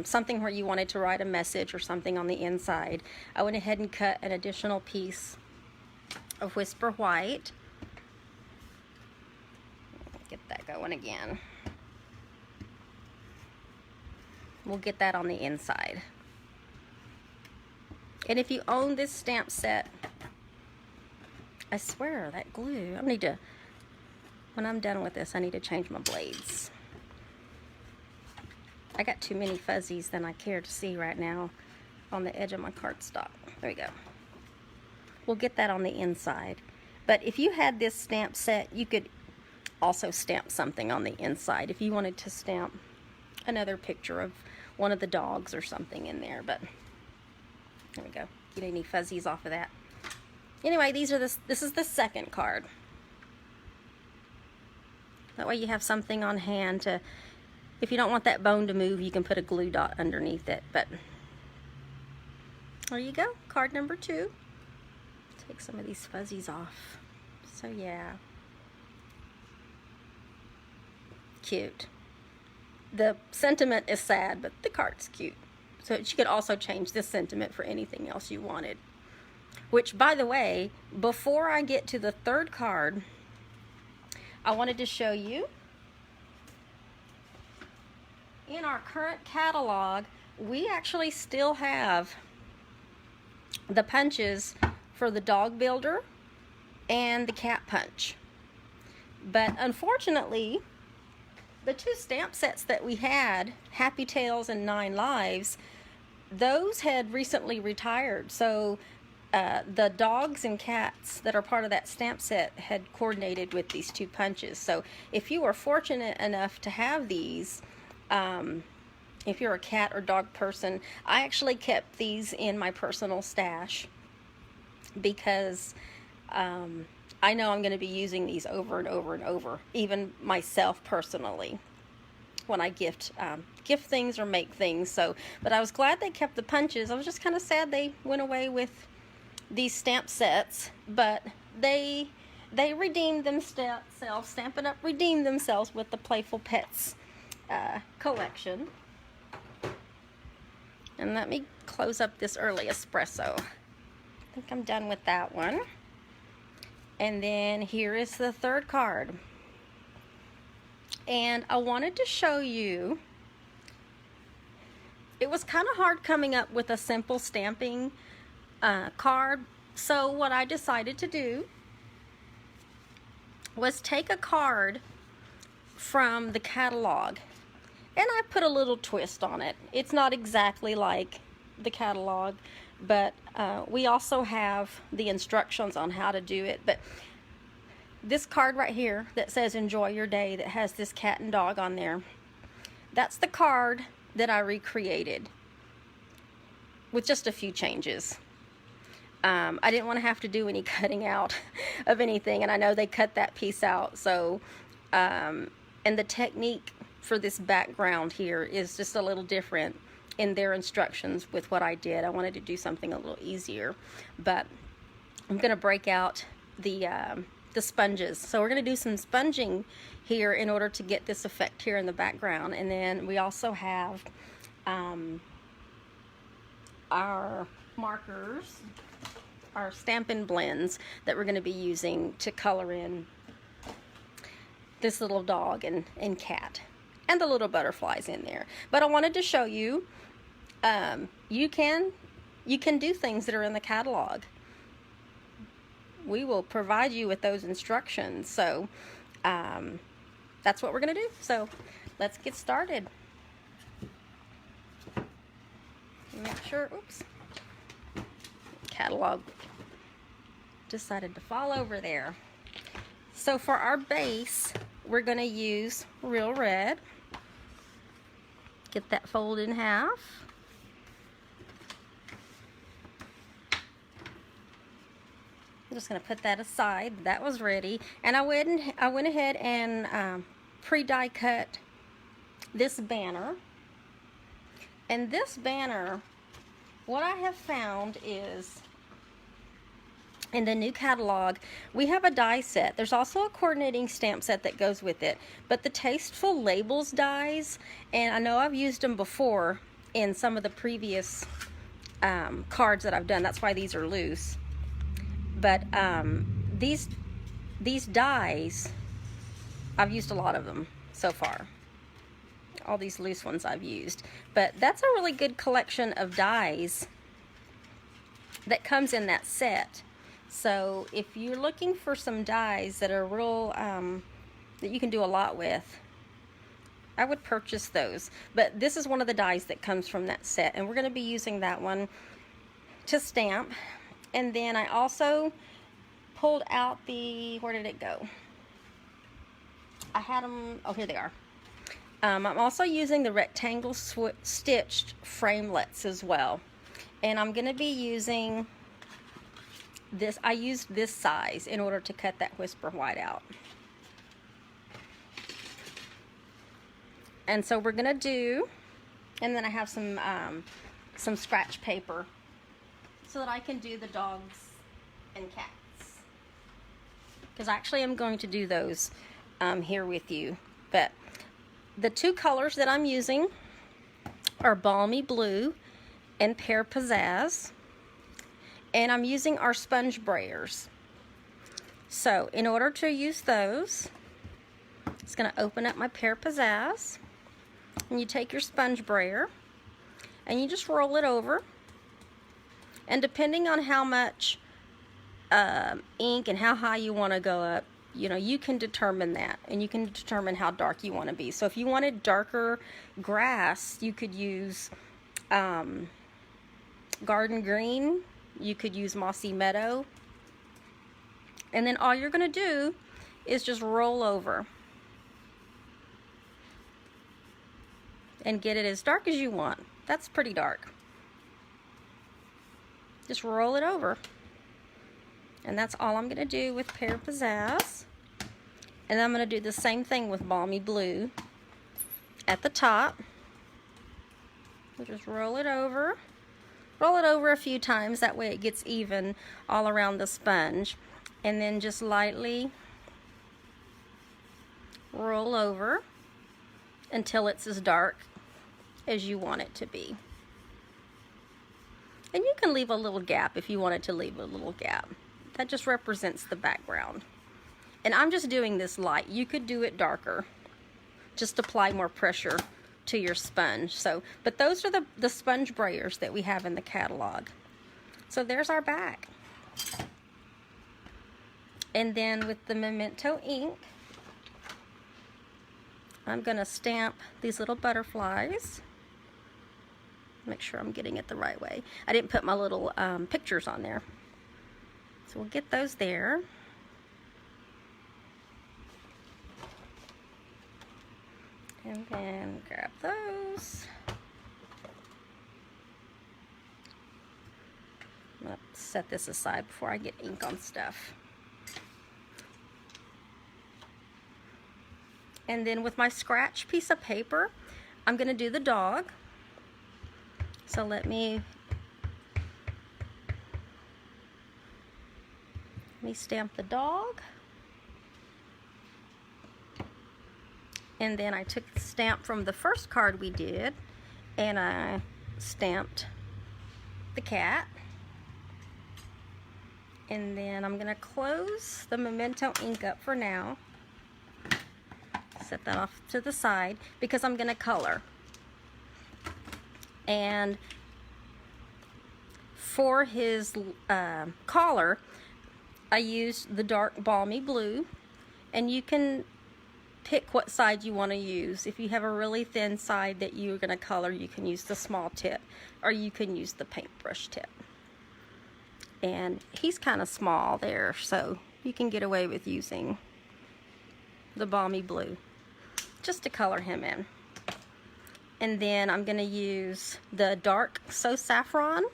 something where you wanted to write a message or something on the inside, I went ahead and cut an additional piece of Whisper White. Get that going again. We'll get that on the inside. And if you own this stamp set, I swear that glue, I need to, when I'm done with this, I need to change my blades. I got too many fuzzies than I care to see right now on the edge of my cardstock. There we go. We'll get that on the inside. But if you had this stamp set, you could also stamp something on the inside if you wanted to stamp another picture of one of the dogs or something in there. But there we go. Get any fuzzies off of that. Anyway, this is the second card. That way you have something on hand to, if you don't want that bone to move, you can put a glue dot underneath it. But there you go, card number 2. Take some of these fuzzies off. So yeah, cute. The sentiment is sad, but the card's cute. So you could also change this sentiment for anything else you wanted. Which, by the way, before I get to the third card, I wanted to show you, in our current catalog, we actually still have the punches for the dog builder and the cat punch. But unfortunately, the 2 stamp sets that we had, Happy Tales and 9 Lives, those had recently retired. So the dogs and cats that are part of that stamp set had coordinated with these 2 punches. So if you are fortunate enough to have these, if you're a cat or dog person, I actually kept these in my personal stash because I know I'm going to be using these over and over and over, even myself personally, when I gift things or make things. So, but I was glad they kept the punches. I was just kind of sad they went away with these stamp sets, but they redeemed themselves. Stampin' Up! Redeemed themselves with the Playful Pets collection. And let me close up this early espresso. I think I'm done with that one. And then here is the third card. And I wanted to show you, it was kind of hard coming up with a simple stamping card. So what I decided to do was take a card from the catalog, and I put a little twist on it. It's not exactly like the catalog, but we also have the instructions on how to do it. But this card right here that says enjoy your day, that has this cat and dog on there, that's the card that I recreated with just a few changes. I didn't want to have to do any cutting out of anything, and I know they cut that piece out. So and the technique for this background here is just a little different in their instructions with what I did. I wanted to do something a little easier, but I'm going to break out the sponges. So we're going to do some sponging here in order to get this effect here in the background. And then we also have our markers, our Stampin' blends that we're going to be using to color in this little dog and cat and the little butterflies in there. But I wanted to show you, you can do things that are in the catalog. We will provide you with those instructions. So that's what we're going to do. So let's get started. Make sure, oops, catalog decided to fall over there. So for our base, we're going to use Real Red. Get that folded in half. I'm just going to put that aside. That was ready. And I went ahead and pre-die cut this banner. And this banner, what I have found is In the new catalog, we have a die set. There's also a coordinating stamp set that goes with it. But the Tasteful labels dies, and I know I've used them before in some of the previous cards that I've done. That's why these are loose. But these dies, I've used a lot of them so far. All these loose ones I've used. But that's a really good collection of dies that comes in that set. So if you're looking for some dies that are real, that you can do a lot with, I would purchase those. But this is one of the dies that comes from that set, and we're going to be using that one to stamp. And then I also pulled out the, where did it go? I had them, oh, here they are. I'm also using the rectangle stitched framelets as well. And I'm going to be using this. I used this size in order to cut that Whisper White out. And so we're going to do, and then I have some scratch paper so that I can do the dogs and cats. Because actually I'm going to do those here with you. But the two colors that I'm using are Balmy Blue and Pear Pizzazz. And I'm using our sponge brayers. So in order to use those, it's going to open up my Pear Pizzazz. And you take your sponge brayer and you just roll it over. And depending on how much ink and how high you want to go up, you know, you can determine that. And you can determine how dark you want to be. So if you wanted darker grass, you could use Garden Green. You could use Mossy Meadow. And then all you're going to do is just roll over and get it as dark as you want. That's pretty dark. Just roll it over. And that's all I'm going to do with Pear Pizzazz. And I'm going to do the same thing with Balmy Blue at the top. We'll just roll it over. Roll it over a few times, that way it gets even all around the sponge. And then just lightly roll over until it's as dark as you want it to be. And you can leave a little gap if you wanted to leave a little gap. That just represents the background. And I'm just doing this light. You could do it darker. Just apply more pressure to your sponge. So, but those are the sponge brayers that we have in the catalog. So there's our back. And then with the Memento ink, I'm going to stamp these little butterflies. Make sure I'm getting it the right way. I didn't put my little pictures on there. So we'll get those there. And then grab those. I'm going to set this aside before I get ink on stuff. And then with my scratch piece of paper, I'm going to do the dog. So let me stamp the dog. And then I took the stamp from the first card we did and I stamped the cat. And then I'm going to close the Memento ink up for now. Set that off to the side because I'm going to color. And for his collar, I used the dark Balmy Blue, and you can pick what side you want to use. If you have a really thin side that you're going to color, you can use the small tip, or you can use the paintbrush tip. And he's kind of small there, so you can get away with using the Balmy Blue just to color him in. And then I'm going to use the dark So Saffron.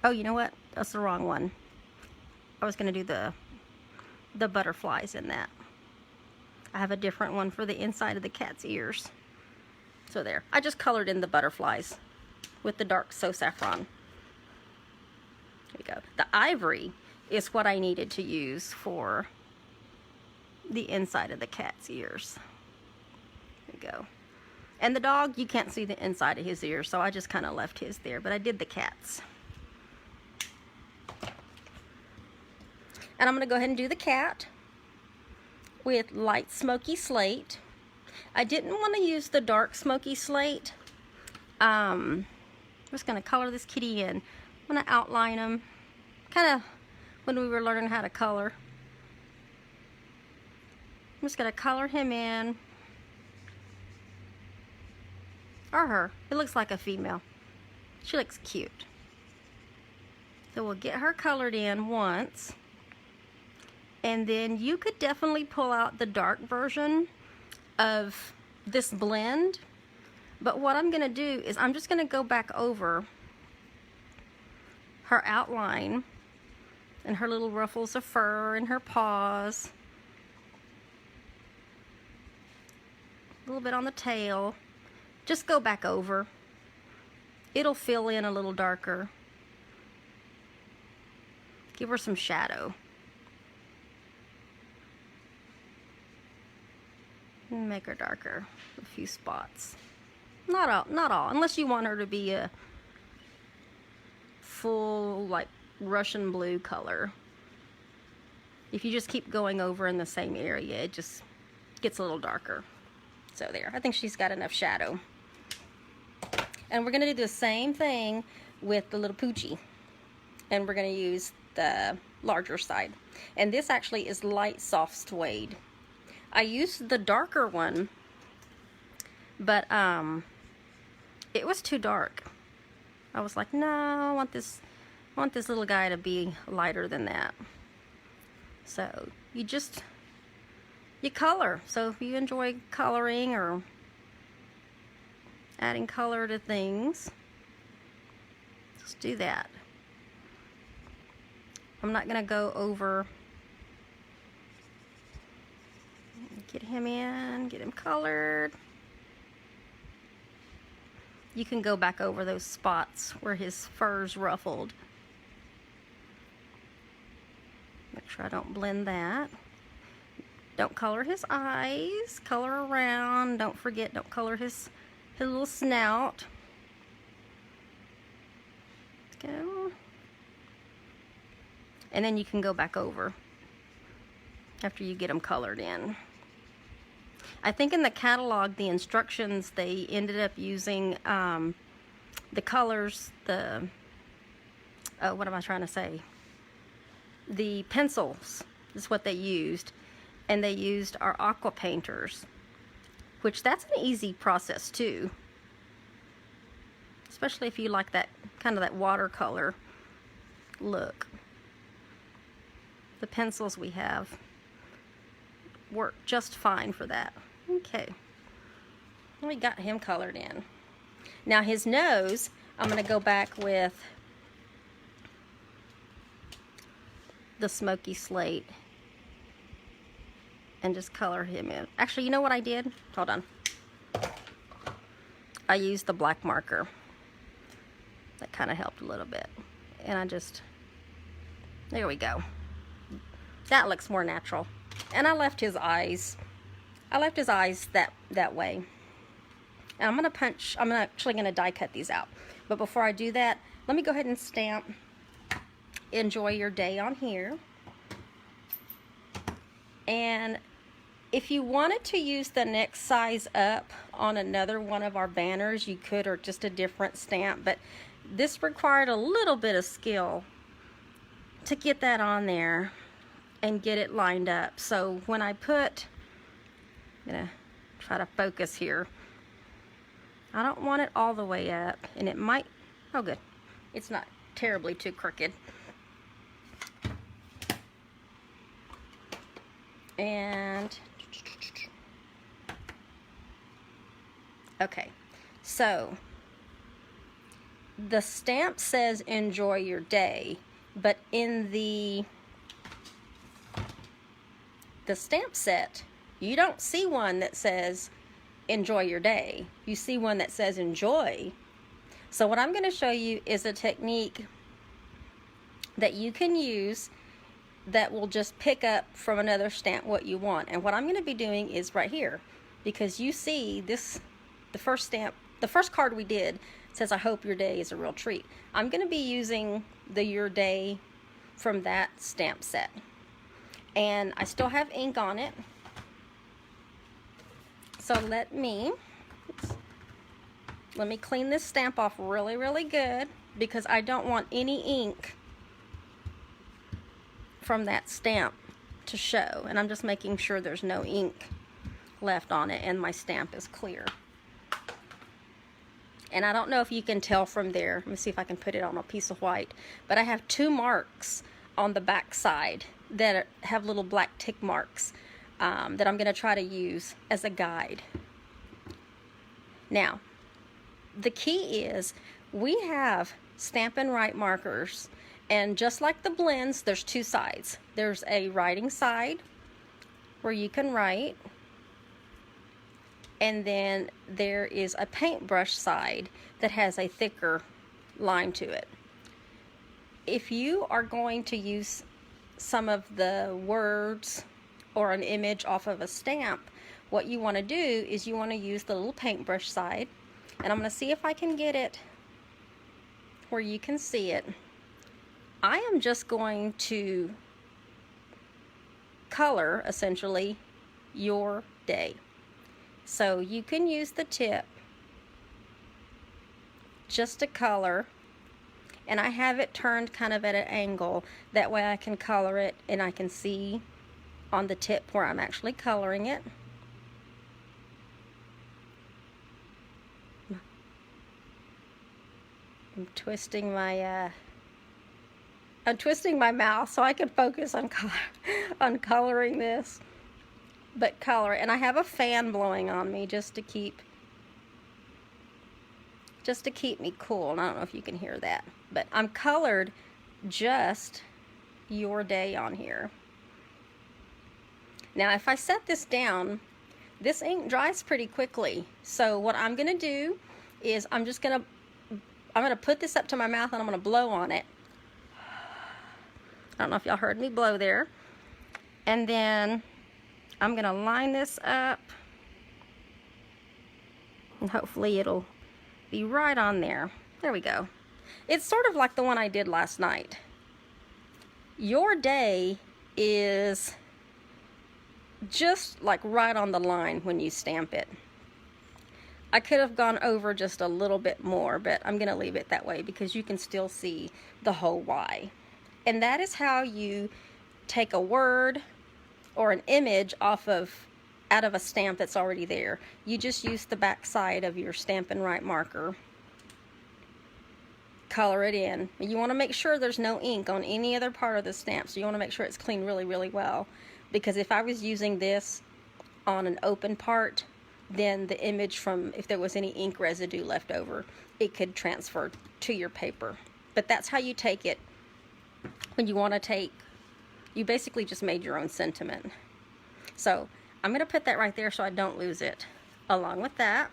Oh, you know what? That's the wrong one. I was going to do the butterflies in that. I have a different one for the inside of the cat's ears. So there. I just colored in the butterflies with the dark So Saffron. There you go. The Ivory is what I needed to use for the inside of the cat's ears. There you go. And the dog, you can't see the inside of his ears, so I just kind of left his there, but I did the cat's. And I'm going to go ahead and do the cat with light smoky slate. I didn't want to use the dark smoky slate. I'm just going to color this kitty in. I'm going to outline him, kind of when we were learning how to color. I'm just going to color him in. Or her. It looks like a female. She looks cute. So we'll get her colored in once. And then you could definitely pull out the dark version of this blend. But what I'm going to do is I'm just going to go back over her outline and her little ruffles of fur and her paws. A little bit on the tail. Just go back over. It'll fill in a little darker. Give her some shadow. And make her darker. A few spots. Not all. Unless you want her to be a full, like, Russian blue color. If you just keep going over in the same area, it just gets a little darker. So there. I think she's got enough shadow. And we're going to do the same thing with the little Poochie. And we're going to use the larger side. And this actually is light soft suede. I used the darker one, but it was too dark. I was like, no, I want this little guy to be lighter than that. So you color. So if you enjoy coloring or adding color to things, just do that. I'm not going to go over. Get him in, get him colored. You can go back over those spots where his fur's ruffled. Make sure I don't blend that. Don't color his eyes, color around. Don't forget, don't color his little snout. Let's go. And then you can go back over after you get them colored in. I think in the catalog, the instructions, they ended up using the colors, what am I trying to say? The pencils is what they used. And they used our aqua painters, which that's an easy process too. Especially if you like that kind of that watercolor look. The pencils we have work just fine for that. Okay, we got him colored in. Now his nose, I'm going to go back with the smoky slate and just color him in. Actually, you know what I did? Hold on. I used the black marker. That kind of helped a little bit. And there we go. That looks more natural. And I left his eyes. that way. And I'm actually going to die cut these out. But before I do that, let me go ahead and stamp Enjoy Your Day on here. And if you wanted to use the next size up on another one of our banners, you could, or just a different stamp. But this required a little bit of skill to get that on there and get it lined up. So when I'm gonna try to focus here. I don't want it all the way up, and it might, oh good, it's not terribly too crooked. And okay, so the stamp says Enjoy Your Day, but in the stamp set, you don't see one that says Enjoy Your Day. You see one that says Enjoy, So what I'm going to show you is a technique that you can use that will just pick up from another stamp what you want. And what I'm going to be doing is right here, because you see this, the first stamp, the first card we did says, I hope your day is a real treat. I'm going to be using the Your Day from that stamp set. And I still have ink on it. So let me clean this stamp off really, really good, because I don't want any ink from that stamp to show. And I'm just making sure there's no ink left on it and my stamp is clear. And I don't know if you can tell from there. Let me see if I can put it on a piece of white. But I have 2 marks on the back side that have little black tick marks that I'm going to try to use as a guide. Now, the key is we have Stampin' Write markers, and just like the blends, there's 2 sides. There's a writing side where you can write, and then there is a paintbrush side that has a thicker line to it. If you are going to use some of the words or an image off of a stamp, what you want to do is you want to use the little paintbrush side, and I'm going to see if I can get it where you can see it. I am just going to color, essentially, your day. So you can use the tip just to color, and I have it turned kind of at an angle. That way I can color it and I can see on the tip where I'm actually coloring it. I'm twisting my mouth so I can focus on coloring this. But color, and I have a fan blowing on me just to keep me cool. And I don't know if you can hear that, but I'm colored just your day on here. Now, if I set this down, this ink dries pretty quickly. So what I'm gonna do is I'm gonna put this up to my mouth and I'm gonna blow on it. I don't know if y'all heard me blow there. And then I'm gonna line this up, and hopefully it'll be right on there. There we go. It's sort of like the one I did last night. Your day is just like right on the line when you stamp it. I could have gone over just a little bit more, but I'm gonna leave it that way because you can still see the whole Y. And that is how you take a word or an image out of a stamp that's already there. You just use the back side of your Stampin' Write marker, color it in. You want to make sure there's no ink on any other part of the stamp, so you want to make sure it's cleaned really, really well. Because if I was using this on an open part, then the image from, if there was any ink residue left over, it could transfer to your paper. But that's how you take it when you want to take, you basically just made your own sentiment. So I'm going to put that right there so I don't lose it along with that.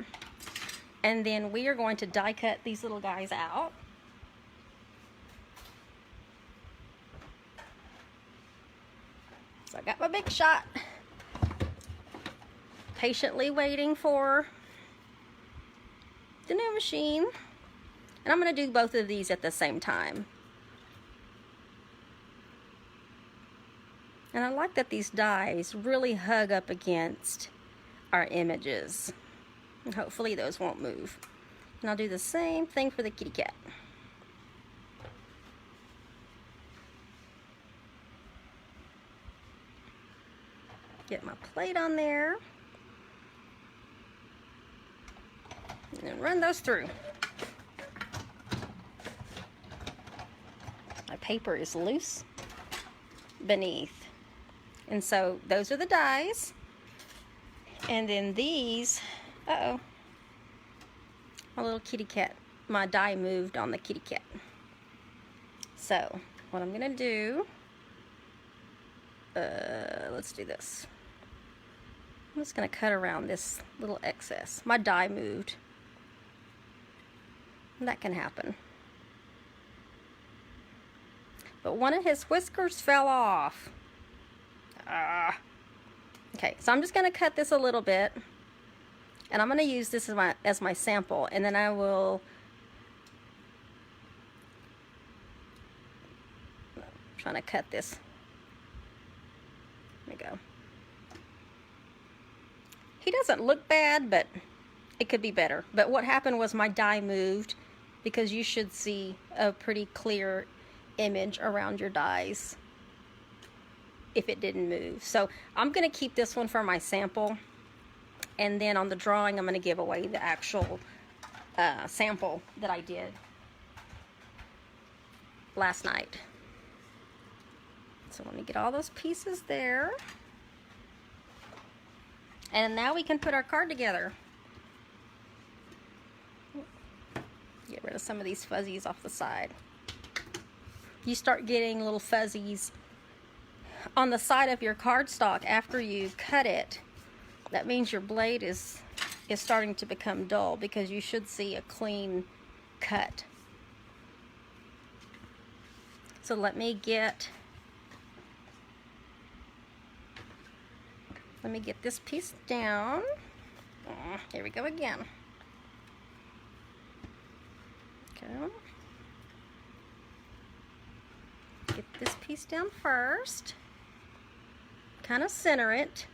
And then we are going to die cut these little guys out. So I got my big shot, patiently waiting for the new machine. And I'm going to do both of these at the same time. And I like that these dies really hug up against our images. And hopefully those won't move. And I'll do the same thing for the kitty cat. Get my plate on there. And then run those through. My paper is loose beneath. And so those are the dies. And then these, uh-oh, my little kitty cat, my die moved on the kitty cat. So what I'm gonna do, let's do this. I'm just gonna cut around this little excess. My die moved. That can happen. But one of his whiskers fell off. Okay, so I'm just going to cut this a little bit. And I'm going to use this as my sample. And then I will... I'm trying to cut this. There we go. He doesn't look bad, but it could be better. But what happened was my die moved, because you should see a pretty clear image around your dies if it didn't move. So I'm going to keep this one for my sample, and then on the drawing I'm going to give away the actual sample that I did last night. So let me get all those pieces there. And now we can put our card together. Get rid of some of these fuzzies off the side. You start getting little fuzzies on the side of your cardstock after you cut it. That means your blade is starting to become dull, because you should see a clean cut. So let me get this piece down. Here we go again. Okay. Get this piece down first. Kind of center it.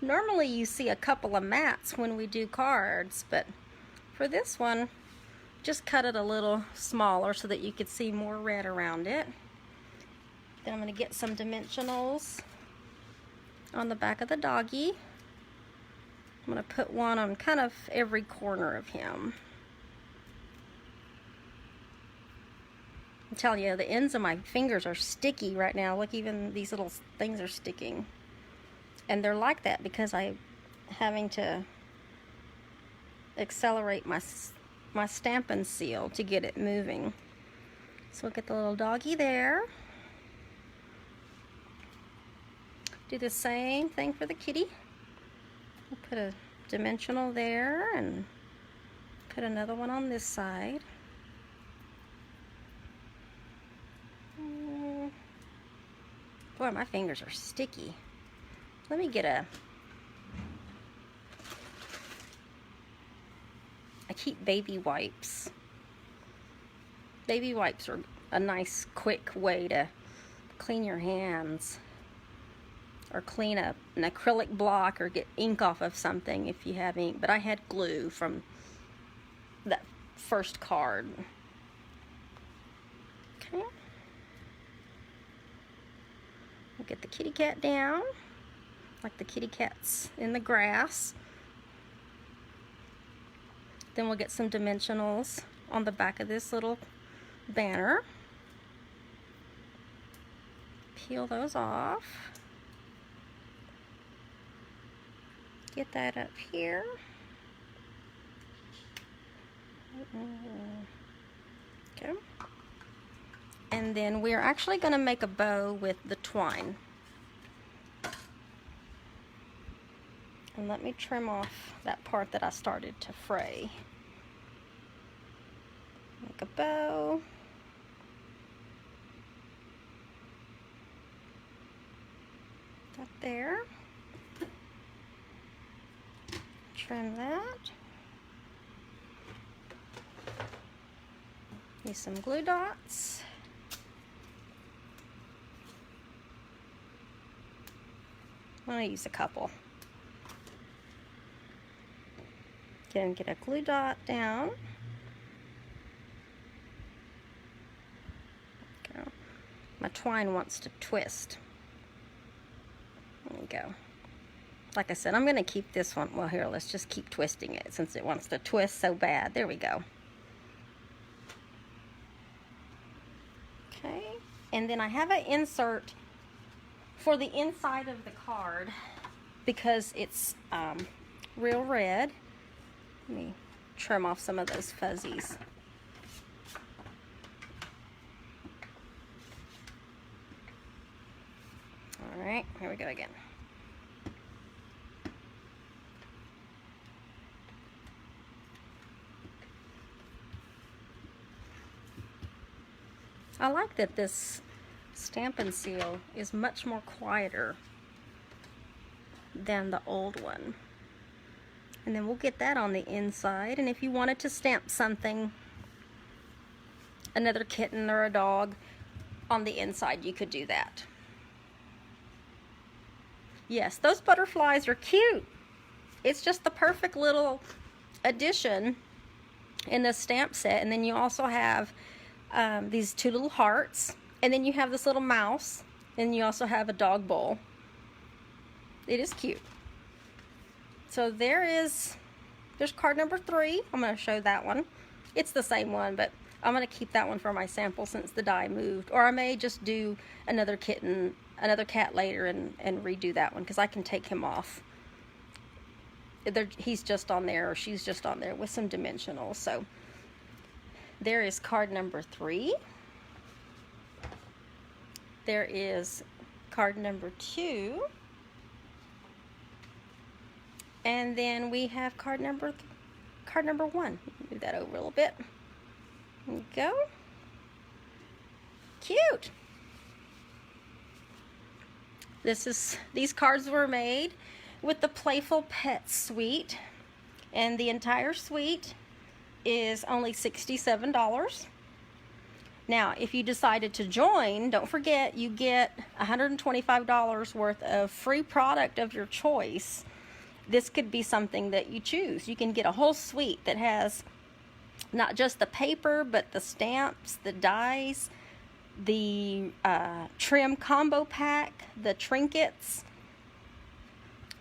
Normally you see a couple of mats when we do cards, but for this one, just cut it a little smaller so that you could see more red around it. Then I'm going to get some dimensionals on the back of the doggy. I'm going to put one on kind of every corner of him. I'm telling you, the ends of my fingers are sticky right now. Look, even these little things are sticking. And they're like that because I'm having to accelerate my Stampin' seal to get it moving. So we'll get the little doggy there. Do the same thing for the kitty. We'll put a dimensional there and put another one on this side. Boy, my fingers are sticky. Let me get I keep baby wipes. Baby wipes are a nice, quick way to clean your hands, or clean up an acrylic block, or get ink off of something if you have ink. But I had glue from that first card. Okay. We'll get the kitty cat down, like the kitty cat's in the grass. Then we'll get some dimensionals on the back of this little banner. Peel those off. Get that up here. Okay. And then we're actually going to make a bow with the twine. And let me trim off that part that I started to fray. Make a bow. That there. Trim that. Use some glue dots. I'm going to use a couple. Again, get a glue dot down. Go. My twine wants to twist. There we go. Like I said, I'm going to keep this one. Well, here, let's just keep twisting it since it wants to twist so bad. There we go. Okay. And then I have an insert for the inside of the card because it's real red. Let me trim off some of those fuzzies. All right, here we go again. I like that this Stampin' seal is much more quieter than the old one. And then we'll get that on the inside. And if you wanted to stamp something, another kitten or a dog, on the inside, you could do that. Yes, those butterflies are cute. It's just the perfect little addition in the stamp set. And then you also have these two little hearts, and then you have this little mouse, and you also have a dog bowl. It is cute. So there's card number 3. I'm going to show that one. It's the same one, but I'm going to keep that one for my sample since the die moved. Or I may just do another cat later and redo that one, because I can take him off. He's just on there, or she's just on there with some dimensionals. So there is card number 3. There is card number 2. And then we have card number 1. Move that over a little bit. There we go. Cute. These cards were made with the Playful Pets Suite, and the entire suite is only $67. Now, if you decided to join, don't forget you get $125 worth of free product of your choice. This could be something that you choose. You can get a whole suite that has not just the paper, but the stamps, the dies, the trim combo pack, the trinkets.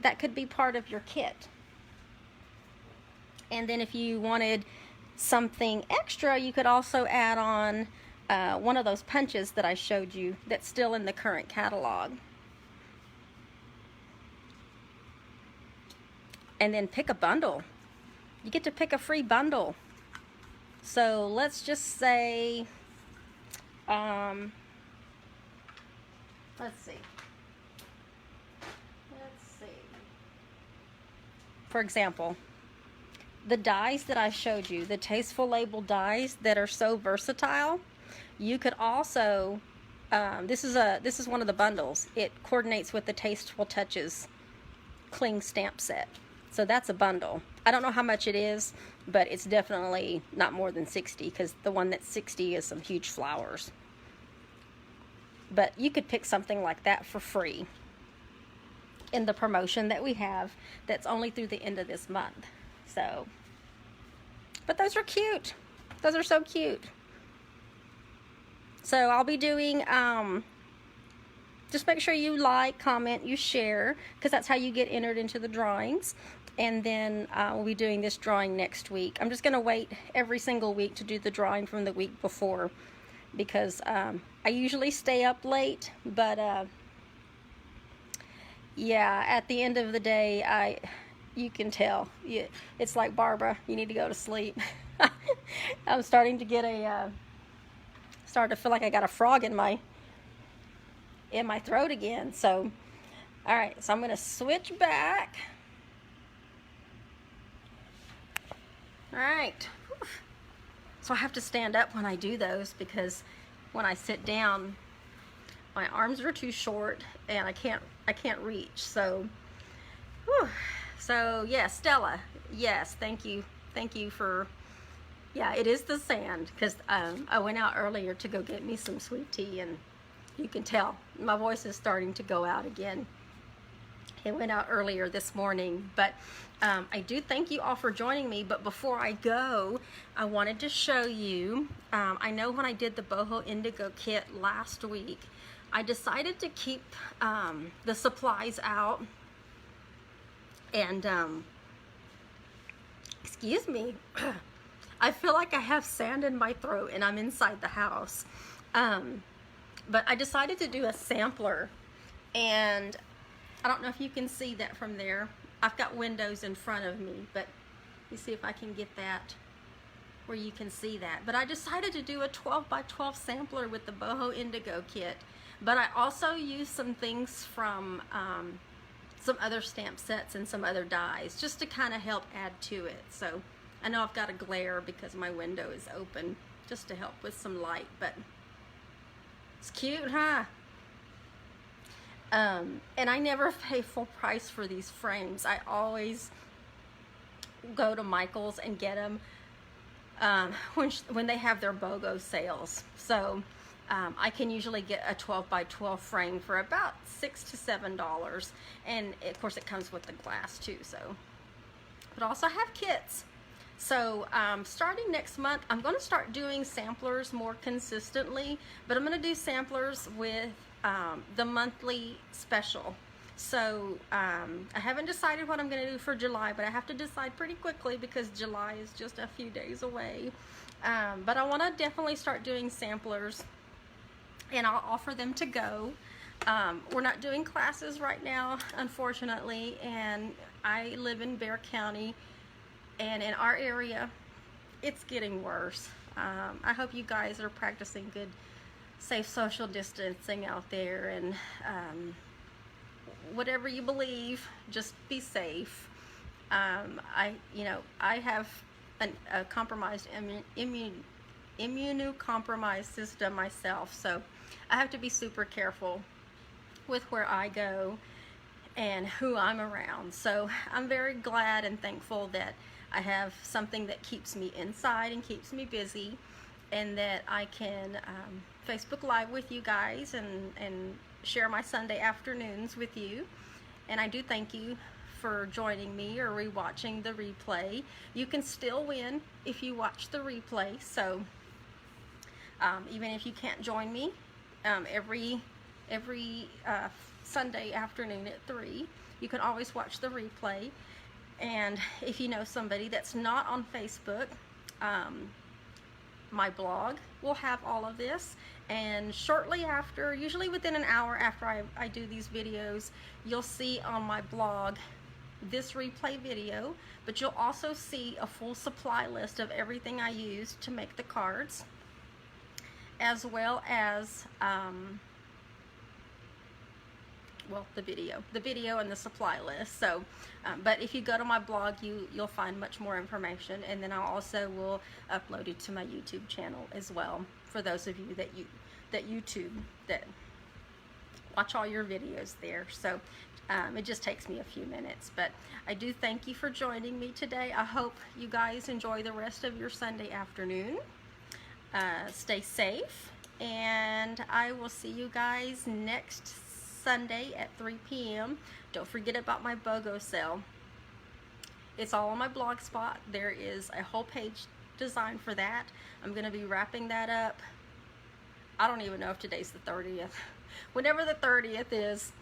That could be part of your kit. And then if you wanted something extra, you could also add on one of those punches that I showed you that's still in the current catalog. And then pick a bundle. You get to pick a free bundle. So let's just say, let's see. For example, the dies that I showed you, the Tasteful label dies that are so versatile, you could also, this is one of the bundles. It coordinates with the Tasteful Touches Cling stamp set. So that's a bundle. I don't know how much it is, but it's definitely not more than 60, because the one that's 60 is some huge flowers. But you could pick something like that for free in the promotion that we have that's only through the end of this month. So, but those are cute. Those are so cute. So I'll be doing, just make sure you like, comment, you share, because that's how you get entered into the drawings. And then we'll be doing this drawing next week. I'm just going to wait every single week to do the drawing from the week before, because I usually stay up late, but yeah, at the end of the day, you can tell. It's like, Barbara, you need to go to sleep. I'm starting to get starting to feel like I got a frog in my throat again. So, all right, so I'm going to switch back. All right. So I have to stand up when I do those, because when I sit down, my arms are too short and I can't reach. So, whew. So yeah, Stella, yes, thank you for, yeah, it is the sand, because I went out earlier to go get me some sweet tea, and you can tell my voice is starting to go out again. It went out earlier this morning, but I do thank you all for joining me. But before I go, I wanted to show you, I know when I did the Boho Indigo kit last week, I decided to keep the supplies out, and excuse me, I feel like I have sand in my throat and I'm inside the house. But I decided to do a sampler, and I don't know if you can see that from there. I've got windows in front of me, but let me see if I can get that where you can see that. But I decided to do a 12 by 12 sampler with the Boho Indigo kit. But I also used some things from some other stamp sets and some other dies, just to kind of help add to it. So I know I've got a glare because my window is open, just to help with some light. But It's cute, huh? And I never pay full price for these frames. I always go to Michael's and get them when they have their BOGO sales. So I can usually get a 12 by 12 frame for about $6 to $7, and of course it comes with the glass too. So, but also have kits. So starting next month, I'm going to start doing samplers more consistently, but I'm going to do samplers with the monthly special. So I haven't decided what I'm going to do for July, but I have to decide pretty quickly because July is just a few days away. But I want to definitely start doing samplers, and I'll offer them to go. We're not doing classes right now, unfortunately, and I live in Bexar County, and in our area, it's getting worse. I hope you guys are practicing good, safe social distancing out there, and whatever you believe, just be safe. I have a compromised immunocompromised system myself, so I have to be super careful with where I go and who I'm around. So I'm very glad and thankful that I have something that keeps me inside and keeps me busy, and that I can Facebook Live with you guys and share my Sunday afternoons with you. And I do thank you for joining me or rewatching the replay. You can still win if you watch the replay. So even if you can't join me every Sunday afternoon at 3, you can always watch the replay. And if you know somebody that's not on Facebook, my blog will have all of this, and shortly after, usually within an hour after I do these videos, you'll see on my blog this replay video, but you'll also see a full supply list of everything I used to make the cards, as well as well, the video and the supply list. So but if you go to my blog, you'll find much more information, and then I also will upload it to my YouTube channel as well, for those of you that YouTube that watch all your videos there. So it just takes me a few minutes, but I do thank you for joining me today. I hope you guys enjoy the rest of your Sunday afternoon. Stay safe, and I will see you guys next Sunday at 3 p.m. Don't forget about my BOGO sale. It's all on my blog spot. There is a whole page designed for that. I'm going to be wrapping that up. I don't even know if today's the 30th. Whenever the 30th is,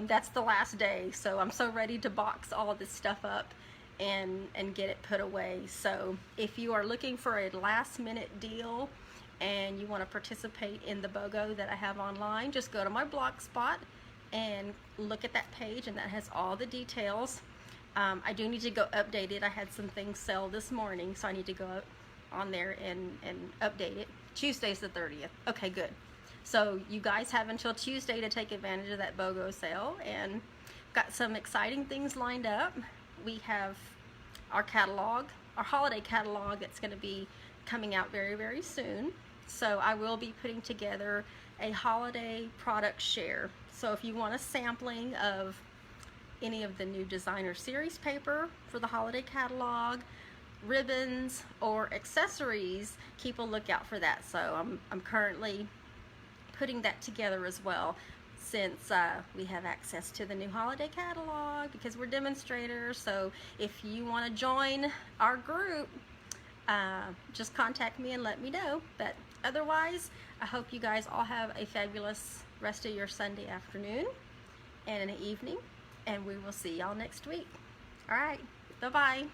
that's the last day. So I'm so ready to box all of this stuff up and get it put away. So if you are looking for a last minute deal and you want to participate in the BOGO that I have online, just go to my blog spot and look at that page, and that has all the details. I do need to go update it. I had some things sell this morning, so I need to go on there and update it. Tuesday's the 30th. Okay, good. So you guys have until Tuesday to take advantage of that BOGO sale, and got some exciting things lined up. We have our catalog, our holiday catalog, that's going to be coming out very, very soon. So I will be putting together a holiday product share. So if you want a sampling of any of the new designer series paper for the holiday catalog, ribbons, or accessories, keep a lookout for that. So I'm currently putting that together as well, since we have access to the new holiday catalog because we're demonstrators. So if you want to join our group, just contact me and let me know. But otherwise, I hope you guys all have a fabulous rest of your Sunday afternoon and an evening, and we will see y'all next week. All right, bye-bye.